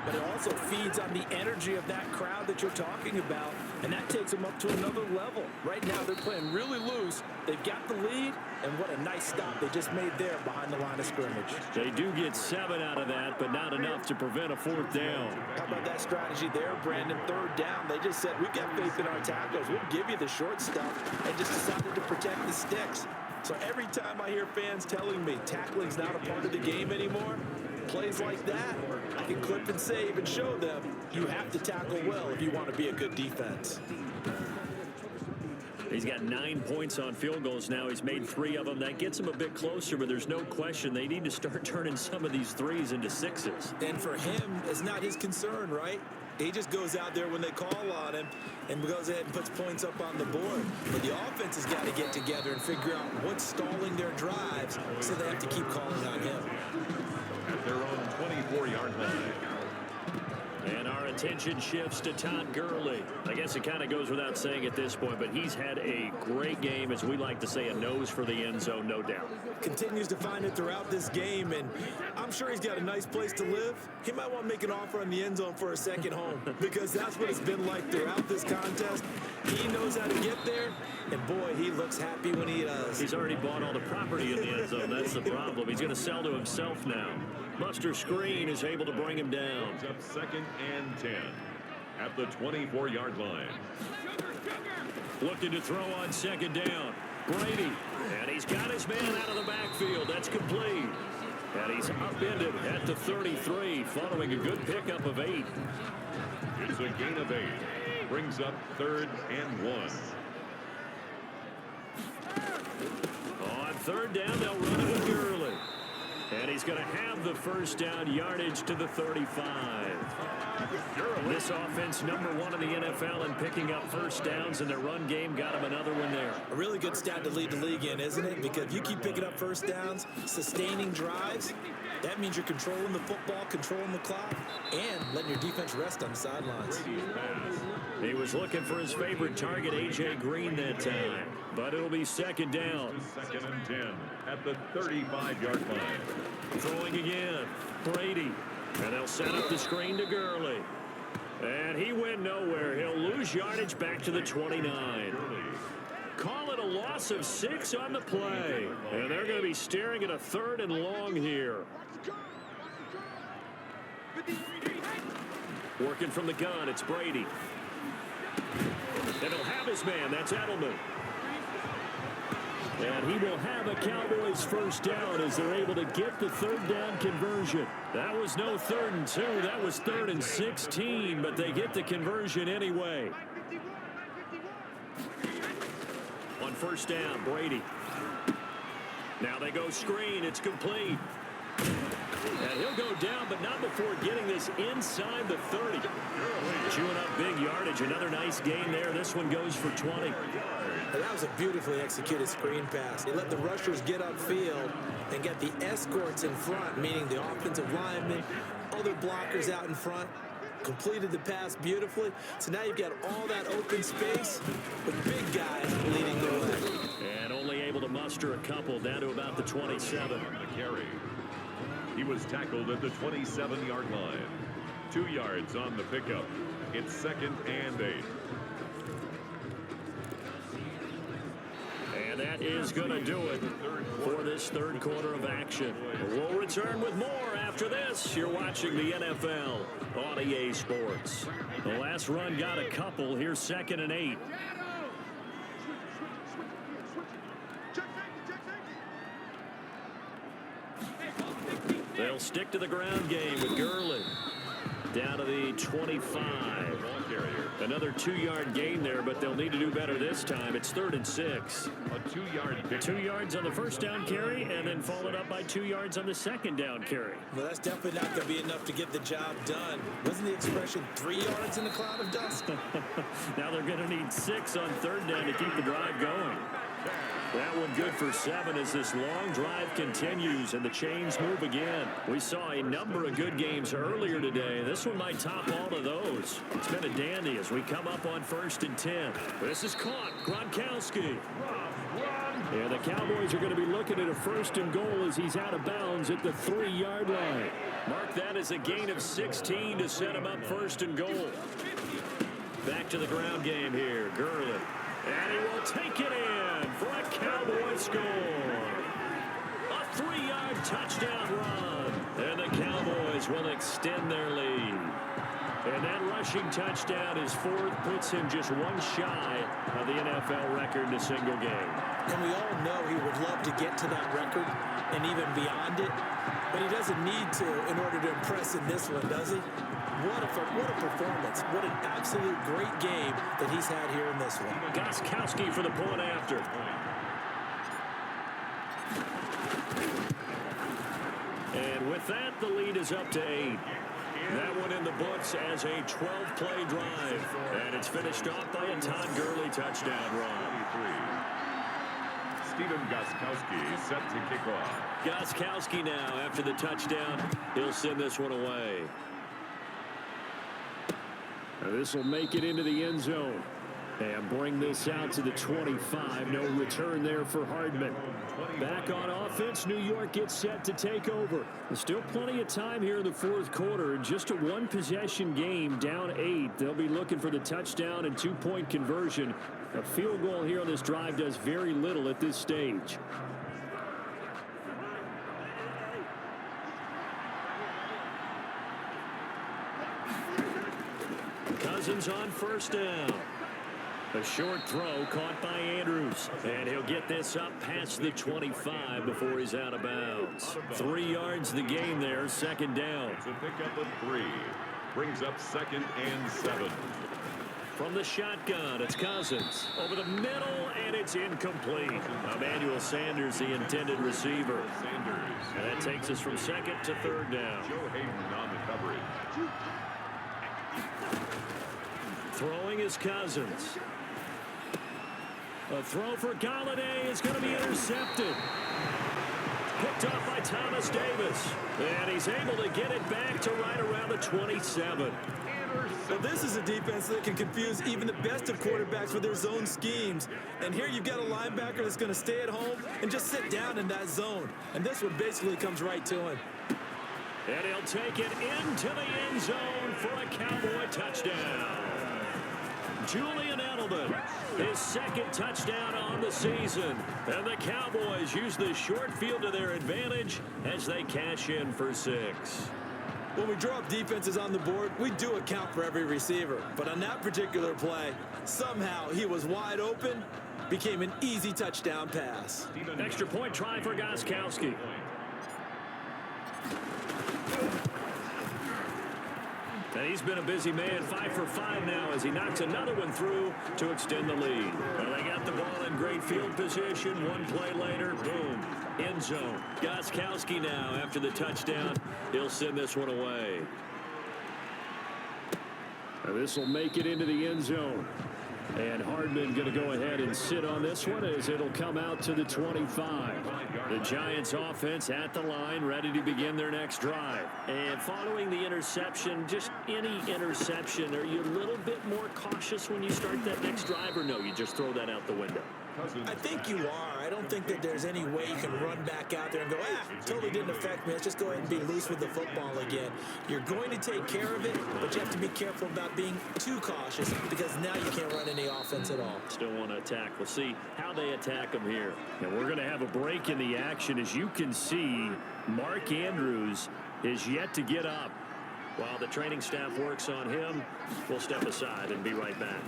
but it also feeds on the energy of that crowd that you're talking about, and that takes them up to another level. Right now, they're playing really loose. They've got the lead, and what a nice stop they just made there behind the line of scrimmage. They do get 7 out of that, but not enough to prevent a 4th down. How about that strategy there, Brandon? 3rd down. They just said, we've got faith in our tackles. We'll give you the short stuff, and just decided to protect the sticks. So every time I hear fans telling me tackling's not a part of the game anymore, plays like that, I can clip and save and show them you have to tackle well if you want to be a good defense. He's got 9 points on field goals now. He's made 3 of them. That gets him a bit closer, but there's no question they need to start turning some of these 3s into 6s. And for him, it's not his concern, right? He just goes out there when they call on him and goes ahead and puts points up on the board. But the offense has got to get together and figure out what's stalling their drives, so they have to keep calling on him. At their own 24-yard line. And our attention shifts to Todd Gurley. I guess it kind of goes without saying at this point, but he's had a great game, as we like to say, a nose for the end zone, no doubt. Continues to find it throughout this game, and I'm sure he's got a nice place to live. He might want to make an offer on the end zone for a second home, because that's what it's been like throughout this contest. He knows how to get there, and boy, he looks happy when he does. He's already bought all the property in the end zone. That's the problem. He's going to sell to himself now. Buster Screen is able to bring him down. It's up 2nd and 10 at the 24-yard line. Looking to throw on 2nd down. Brady, and he's got his man out of the backfield. That's complete. And he's upended at the 33, following a good pickup of 8. It's a gain of 8. Brings up 3rd and 1. On 3rd down, they'll run it with Gurley. And he's going to have the first down, yardage to the 35. This offense, #1 in the NFL in picking up first downs, and their run game got him another one there. A really good stat to lead the league in, isn't it? Because if you keep picking up first downs, sustaining drives, that means you're controlling the football, controlling the clock, and letting your defense rest on the sidelines. He was looking for his favorite target, A.J. Green, that time. But it'll be 2nd down. 2nd and 10 at the 35-yard line. Throwing again. Brady. And they'll set up the screen to Gurley. And he went nowhere. He'll lose yardage back to the 29. Call it a loss of 6 on the play. And they're going to be staring at a 3rd and long here. Working from the gun, it's Brady. And he'll have his man. That's Edelman. And he will have a Cowboys first down as they're able to get the 3rd down conversion. That was no 3rd and 2. That was 3rd and 16, but they get the conversion anyway. On 1st down, Brady. Now they go screen. It's complete. And he'll go down, but not before getting this inside the 30. Chewing up big yardage. Another nice gain there. This one goes for 20. And that was a beautifully executed screen pass. They let the rushers get upfield and get the escorts in front, meaning the offensive linemen, other blockers out in front. Completed the pass beautifully. So now you've got all that open space with big guys leading the way. And only able to muster a couple down to about the 27. The carry. He was tackled at the 27-yard line. 2 yards on the pickup. It's 2nd and 8. And that is going to do it for this 3rd quarter of action. We'll return with more after this. You're watching the NFL on EA Sports. The last run got a couple. Here's 2nd and 8. They'll stick to the ground game with Gurley. Down to the 25. Another 2-yard gain there, but they'll need to do better this time. It's 3rd and 6. A 2-yard pick. 2 yards on the first down carry, and then followed up by 2 yards on the 2nd down carry. Well, that's definitely not going to be enough to get the job done. Wasn't the expression 3 yards in a cloud of dust? Now they're going to need 6 on 3rd down to keep the drive going. That one good for 7 as this long drive continues and the chains move again. We saw a number of good games earlier today. This one might top all of those. It's been a dandy as we come up on 1st and 10. This is caught. Gronkowski. And the Cowboys are going to be looking at a 1st and goal as he's out of bounds at the 3-yard line. Mark that as a gain of 16 to set him up 1st and goal. Back to the ground game here. Gurley. And he will take it in for a Cowboy score. A 3-yard touchdown run. And the Cowboys will extend their lead. And that rushing touchdown is 4th, puts him just one shy of the NFL record in a single game. And we all know he would love to get to that record and even beyond it. But he doesn't need to in order to impress in this one, does he? What a performance. What an absolute great game that he's had here in this one. Gostkowski for the point after. And with that, the lead is up to 8. That one in the books as a 12-play drive. And it's finished off by a Todd Gurley touchdown run. Stephen Gostkowski set to kick off. Gostkowski now after the touchdown. He'll send this one away. This will make it into the end zone. And bring this out to the 25. No return there for Hardman. Back on offense, New York gets set to take over. There's still plenty of time here in the fourth quarter. Just a one-possession game, down 8. They'll be looking for the touchdown and two-point conversion. A field goal here on this drive does very little at this stage. Cousins on first down. A short throw caught by Andrews. And he'll get this up past the 25 before he's out of bounds. 3 yards the game there, second down. It's a pickup of 3. Brings up 2nd and 7. From the shotgun, it's Cousins. Over the middle, and it's incomplete. Emmanuel Sanders, the intended receiver. And that takes us from 2nd to 3rd down. Joe Hayden on the coverage. Throwing is Cousins. A throw for Galladay is going to be intercepted. Picked off by Thomas Davis. And he's able to get it back to right around the 27. Well, this is a defense that can confuse even the best of quarterbacks with their zone schemes. And here you've got a linebacker that's going to stay at home and just sit down in that zone. And this one basically comes right to him. And he'll take it into the end zone for a Cowboy touchdown. Julian Edelman, his 2nd touchdown on the season. And the Cowboys use the short field to their advantage as they cash in for 6. When we draw up defenses on the board, we do account for every receiver. But on that particular play, somehow he was wide open, became an easy touchdown pass. Extra point try for Gostkowski. And he's been a busy man, 5 for 5 now as he knocks another one through to extend the lead. Well, they got the ball in great field position. One play later, boom, end zone. Gostkowski now after the touchdown. He'll send this one away. And this will make it into the end zone. And Hardman going to go ahead and sit on this one as it'll come out to the 25. The Giants offense at the line, ready to begin their next drive. And following the interception, just any interception, are you a little bit more cautious when you start that next drive, or no, you just throw that out the window? I think you are. I don't think that there's any way you can run back out there and go, totally didn't affect me. Let's just go ahead and be loose with the football again. You're going to take care of it, but you have to be careful about being too cautious because now you can't run any offense at all. Still want to attack. We'll see how they attack them here. And we're going to have a break in the action. As you can see, Mark Andrews is yet to get up. While the training staff works on him, we'll step aside and be right back.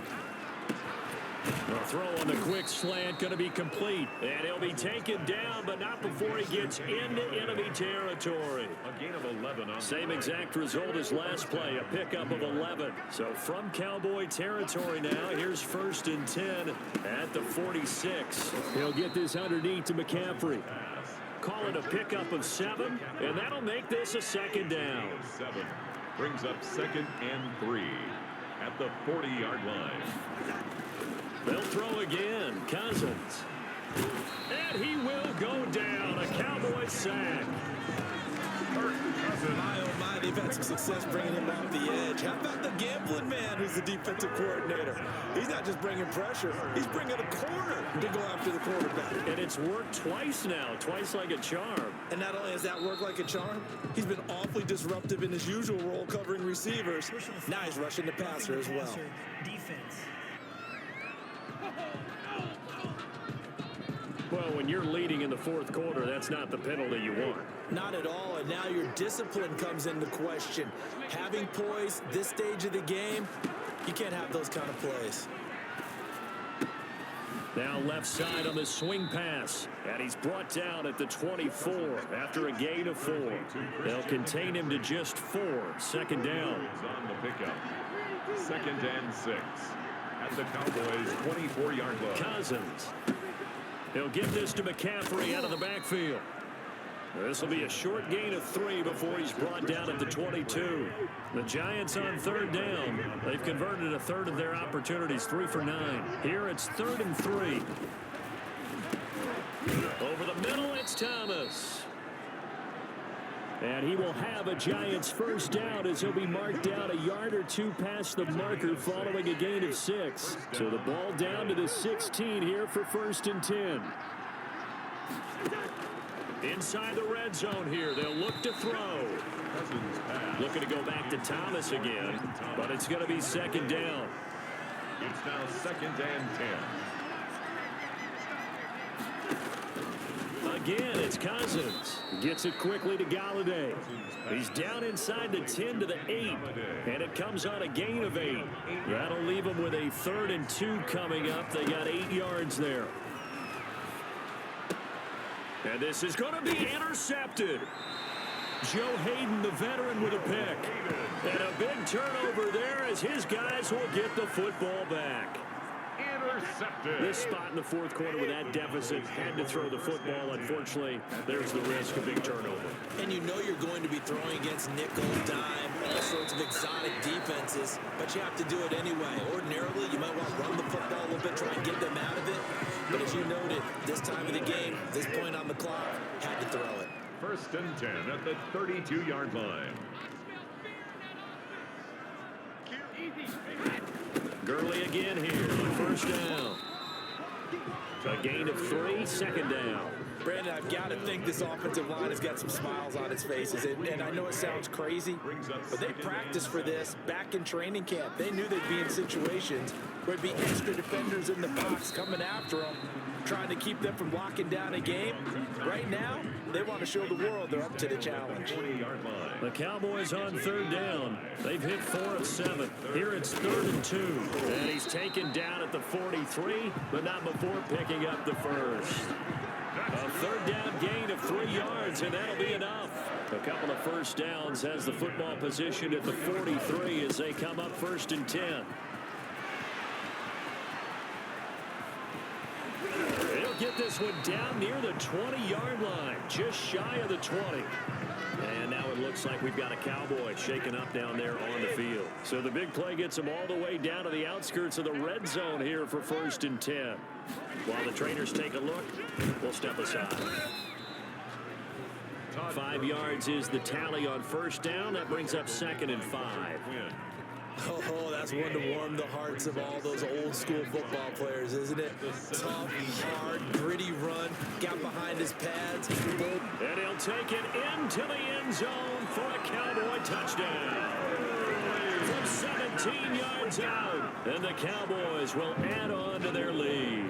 A throw on the quick slant going to be complete. And he'll be taken down, but not before he gets into enemy territory. A gain of 11. Same exact result as last play, a pickup of 11. So from Cowboy territory now, here's 1st and 10 at the 46. He'll get this underneath to McCaffrey. Call it a pickup of 7, and that'll make this a 2nd down. 7 brings up 2nd and 3 at the 40-yard line. They'll throw again. Cousins. And he will go down. A Cowboy sack. My, oh my, they've had some success bringing him off the edge. How about the gambling man who's the defensive coordinator? He's not just bringing pressure. He's bringing a corner to go after the quarterback. And it's worked twice now. Twice like a charm. And not only has that worked like a charm, he's been awfully disruptive in his usual role covering receivers. Now he's rushing the passer as well. Defense. Well, when you're leading in the fourth quarter, that's not the penalty you want. Not at all, and now your discipline comes into question. Having poise this stage of the game, you can't have those kind of plays. Now left side on the swing pass, and he's brought down at the 24 after a gain of 4. They'll contain him to just 4. 2nd down. On the pickup. 2nd and 6 at the Cowboys' 24-yard line. Cousins. He'll get this to McCaffrey out of the backfield. This will be a short gain of 3 before he's brought down at the 22. The Giants on 3rd down. They've converted a third of their opportunities, 3 for 9. Here it's 3rd and 3. Over the middle, it's Thomas. And he will have a Giants first down as he'll be marked down a yard or two past the marker following a gain of 6. So the ball down to the 16 here for 1st and 10. Inside the red zone here, they'll look to throw. Looking to go back to Thomas again, but it's going to be 2nd down. It's now 2nd and 10. Again, it's Cousins. Gets it quickly to Galladay. He's down inside the 10 to the 8, and it comes on a gain of 8. That'll leave them with a 3rd and 2 coming up. They got 8 yards there. And this is going to be intercepted. Joe Hayden, the veteran, with a pick. And a big turnover there as his guys will get the football back. Intercepted. This spot in the 4th quarter with that deficit had to throw the football. Unfortunately, there's the risk of big turnover. And you know you're going to be throwing against nickel, dime, all sorts of exotic defenses, but you have to do it anyway. Ordinarily, you might want to run the football a little bit, try and get them out of it. But as you noted, this time of the game, this point on the clock, had to throw it. 1st and 10 at the 32-yard line. Gurley again here on 1st down. A gain of 3, 2nd down. Brandon, I've got to think this offensive line has got some smiles on its faces. And I know it sounds crazy, but they practiced for this back in training camp. They knew they'd be in situations where it'd be extra defenders in the box coming after them, trying to keep them from locking down a game. Right now, they want to show the world they're up to the challenge. The Cowboys on 3rd down. They've hit 4 of 7. Here it's 3rd and 2. And he's taken down at the 43, but not before picking up the first. A 3rd down gain of 3 yards, and that'll be enough. A couple of first downs has the football position at the 43 as they come up 1st and 10. He'll get this one down near the 20-yard line, just shy of the 20. And now it looks like we've got a Cowboy shaken up down there on the field. So the big play gets him all the way down to the outskirts of the red zone here for 1st and 10. While the trainers take a look, we'll step aside. 5 yards is the tally on 1st down. That brings up 2nd and 5. Oh, that's one to warm the hearts of all those old school football players, isn't it? Tough, hard, gritty run, got behind his pads. And he'll take it into the end zone for a Cowboy touchdown. From 17 yards out, and the Cowboys will add on to their lead.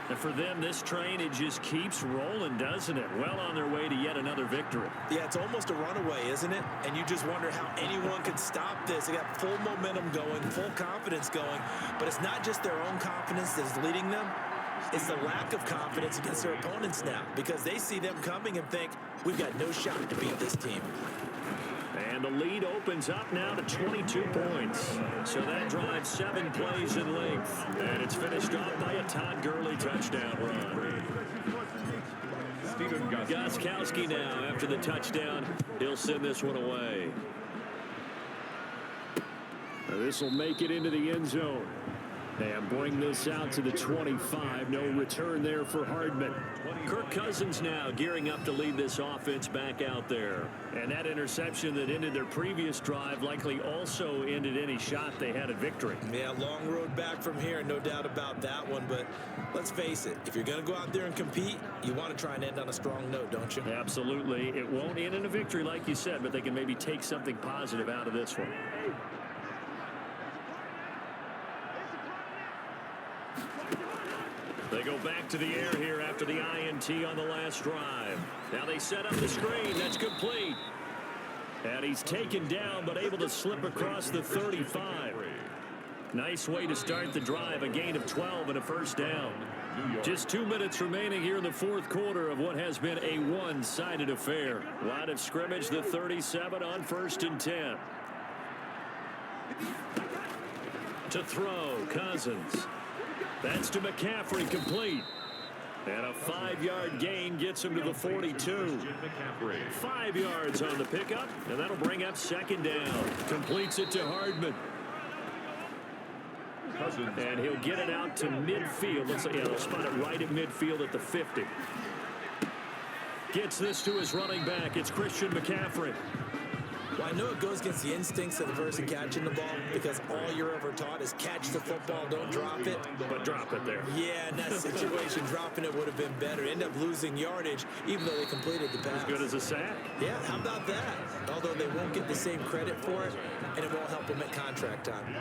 And for them, this train, it just keeps rolling, doesn't it? Well on their way to yet another victory. Yeah, it's almost a runaway, isn't it? And you just wonder how anyone could stop this. They got full momentum going, full confidence going. But it's not just their own confidence that's leading them. It's the lack of confidence against their opponents now, because they see them coming and think, we've got no shot to beat this team. And the lead opens up now to 22 points. So that drives 7 plays in length. And it's finished off by a Todd Gurley touchdown run. Gostkowski now after the touchdown. He'll send this one away. This will make it into the end zone. And bring this out to the 25. No return there for Hardman. Kirk Cousins now gearing up to lead this offense back out there. And that interception that ended their previous drive likely also ended any shot they had at victory. Yeah, long road back from here, no doubt about that one. But let's face it, if you're going to go out there and compete, you want to try and end on a strong note, don't you? Absolutely. It won't end in a victory like you said, but they can maybe take something positive out of this one. They go back to the air here after the INT on the last drive. Now they set up the screen. That's complete. And he's taken down, but able to slip across the 35. Nice way to start the drive. A gain of 12 and a first down. Just 2 minutes remaining here in the 4th quarter of what has been a one-sided affair. Line of scrimmage, the 37 on 1st and 10. To throw, Cousins. That's to McCaffrey, complete. And a 5-yard gain gets him to the 42. 5 yards on the pickup, and that'll bring up 2nd down. Completes it to Hardman. And he'll get it out to midfield. Looks like, yeah, they'll spot it right at midfield at the 50. Gets this to his running back. It's Christian McCaffrey. Well, I know it goes against the instincts of the person catching the ball because all you're ever taught is catch the football, don't drop it. But drop it there. Yeah, in that situation, dropping it would have been better. End up losing yardage, even though they completed the pass. As good as a sack. Yeah, how about that? Although they won't get the same credit for it, and it won't help them at contract time.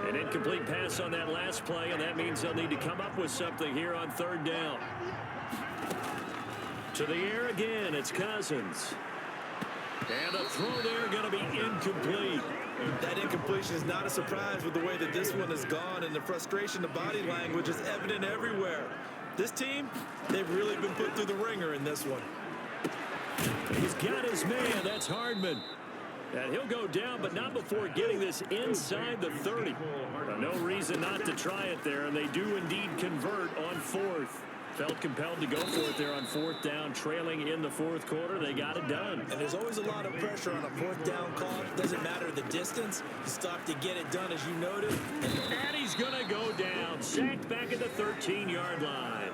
An incomplete pass on that last play, and that means they'll need to come up with something here on third down. To the air again, it's Cousins. And the throw there going to be incomplete. That incompletion is not a surprise with the way that this one has gone, and the frustration, the body language is evident everywhere. This team, they've really been put through the ringer in this one. He's got his man. That's Hardman. And he'll go down, but not before getting this inside the 30. No reason not to try it there, and they do indeed convert on fourth. Felt compelled to go for it there on fourth down, trailing in the fourth quarter. They got it done. And there's always a lot of pressure on a fourth down call. Doesn't matter the distance. You stop to get it done, as you noted. And he's going to go down. Sacked back at the 13-yard line.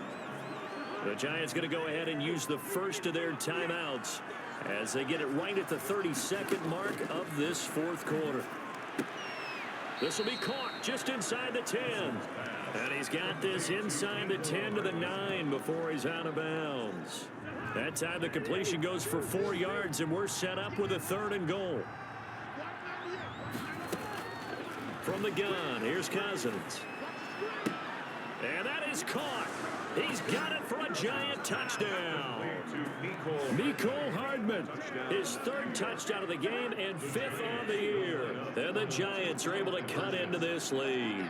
The Giants going to go ahead and use the first of their timeouts as they get it right at the 32nd mark of this fourth quarter. This will be caught just inside the 10. And he's got this inside the 10 to the 9 before he's out of bounds. That time the completion goes for 4 yards, and we're set up with a 3rd and goal. From the gun, here's Cousins. And that is caught. He's got it for a Giant touchdown. Mecole Hardman, his 3rd touchdown of the game and 5th on the year. And the Giants are able to cut into this lead.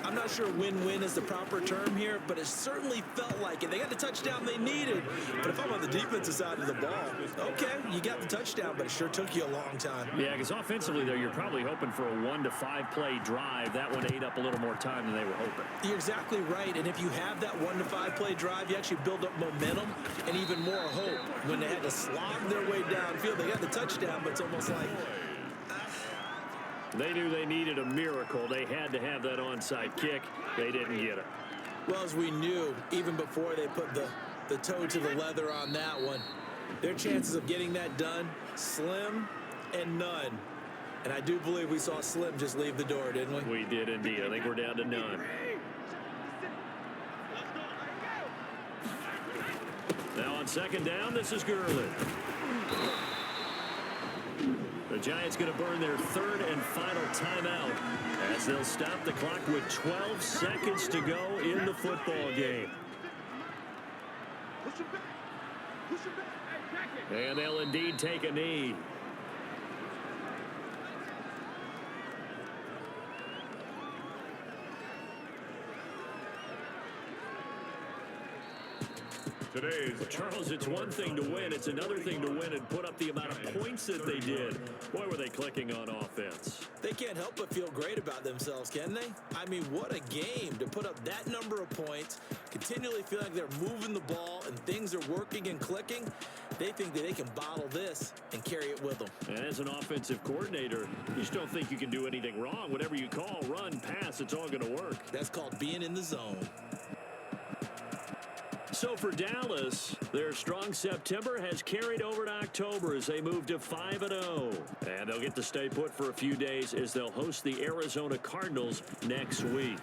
I'm not sure win-win is the proper term here, but it certainly felt like it. They got the touchdown they needed. But if I'm on the defensive side of the ball, okay, you got the touchdown, but it sure took you a long time. Yeah, because offensively, though, you're probably hoping for a 1 to 5 play drive. That one ate up a little more time than they were hoping. You're exactly right, and if you have that 1 to 5 play drive, you actually build up momentum and even more hope. When they had to slog their way downfield, they got the touchdown, but it's almost like... They knew they needed a miracle. They had to have that onside kick. They didn't get it. Well, as we knew, even before they put the toe to the leather on that one, their chances of getting that done, slim and none. And I do believe we saw Slim just leave the door, didn't we? We did indeed. I think we're down to none. Now on 2nd down, this is Gurley. The Giants going to burn their 3rd and final timeout as they'll stop the clock with 12 seconds to go in the football game. And they'll indeed take a knee. Charles, it's one thing to win. It's another thing to win and put up the amount of points that they did. Boy, were they clicking on offense. They can't help but feel great about themselves, can they? I mean, what a game to put up that number of points, continually feel like they're moving the ball and things are working and clicking. They think that they can bottle this and carry it with them. And as an offensive coordinator, you just don't think you can do anything wrong. Whatever you call, run, pass, it's all going to work. That's called being in the zone. So for Dallas, their strong September has carried over to October as they move to 5-0. And they'll get to stay put for a few days as they'll host the Arizona Cardinals next week.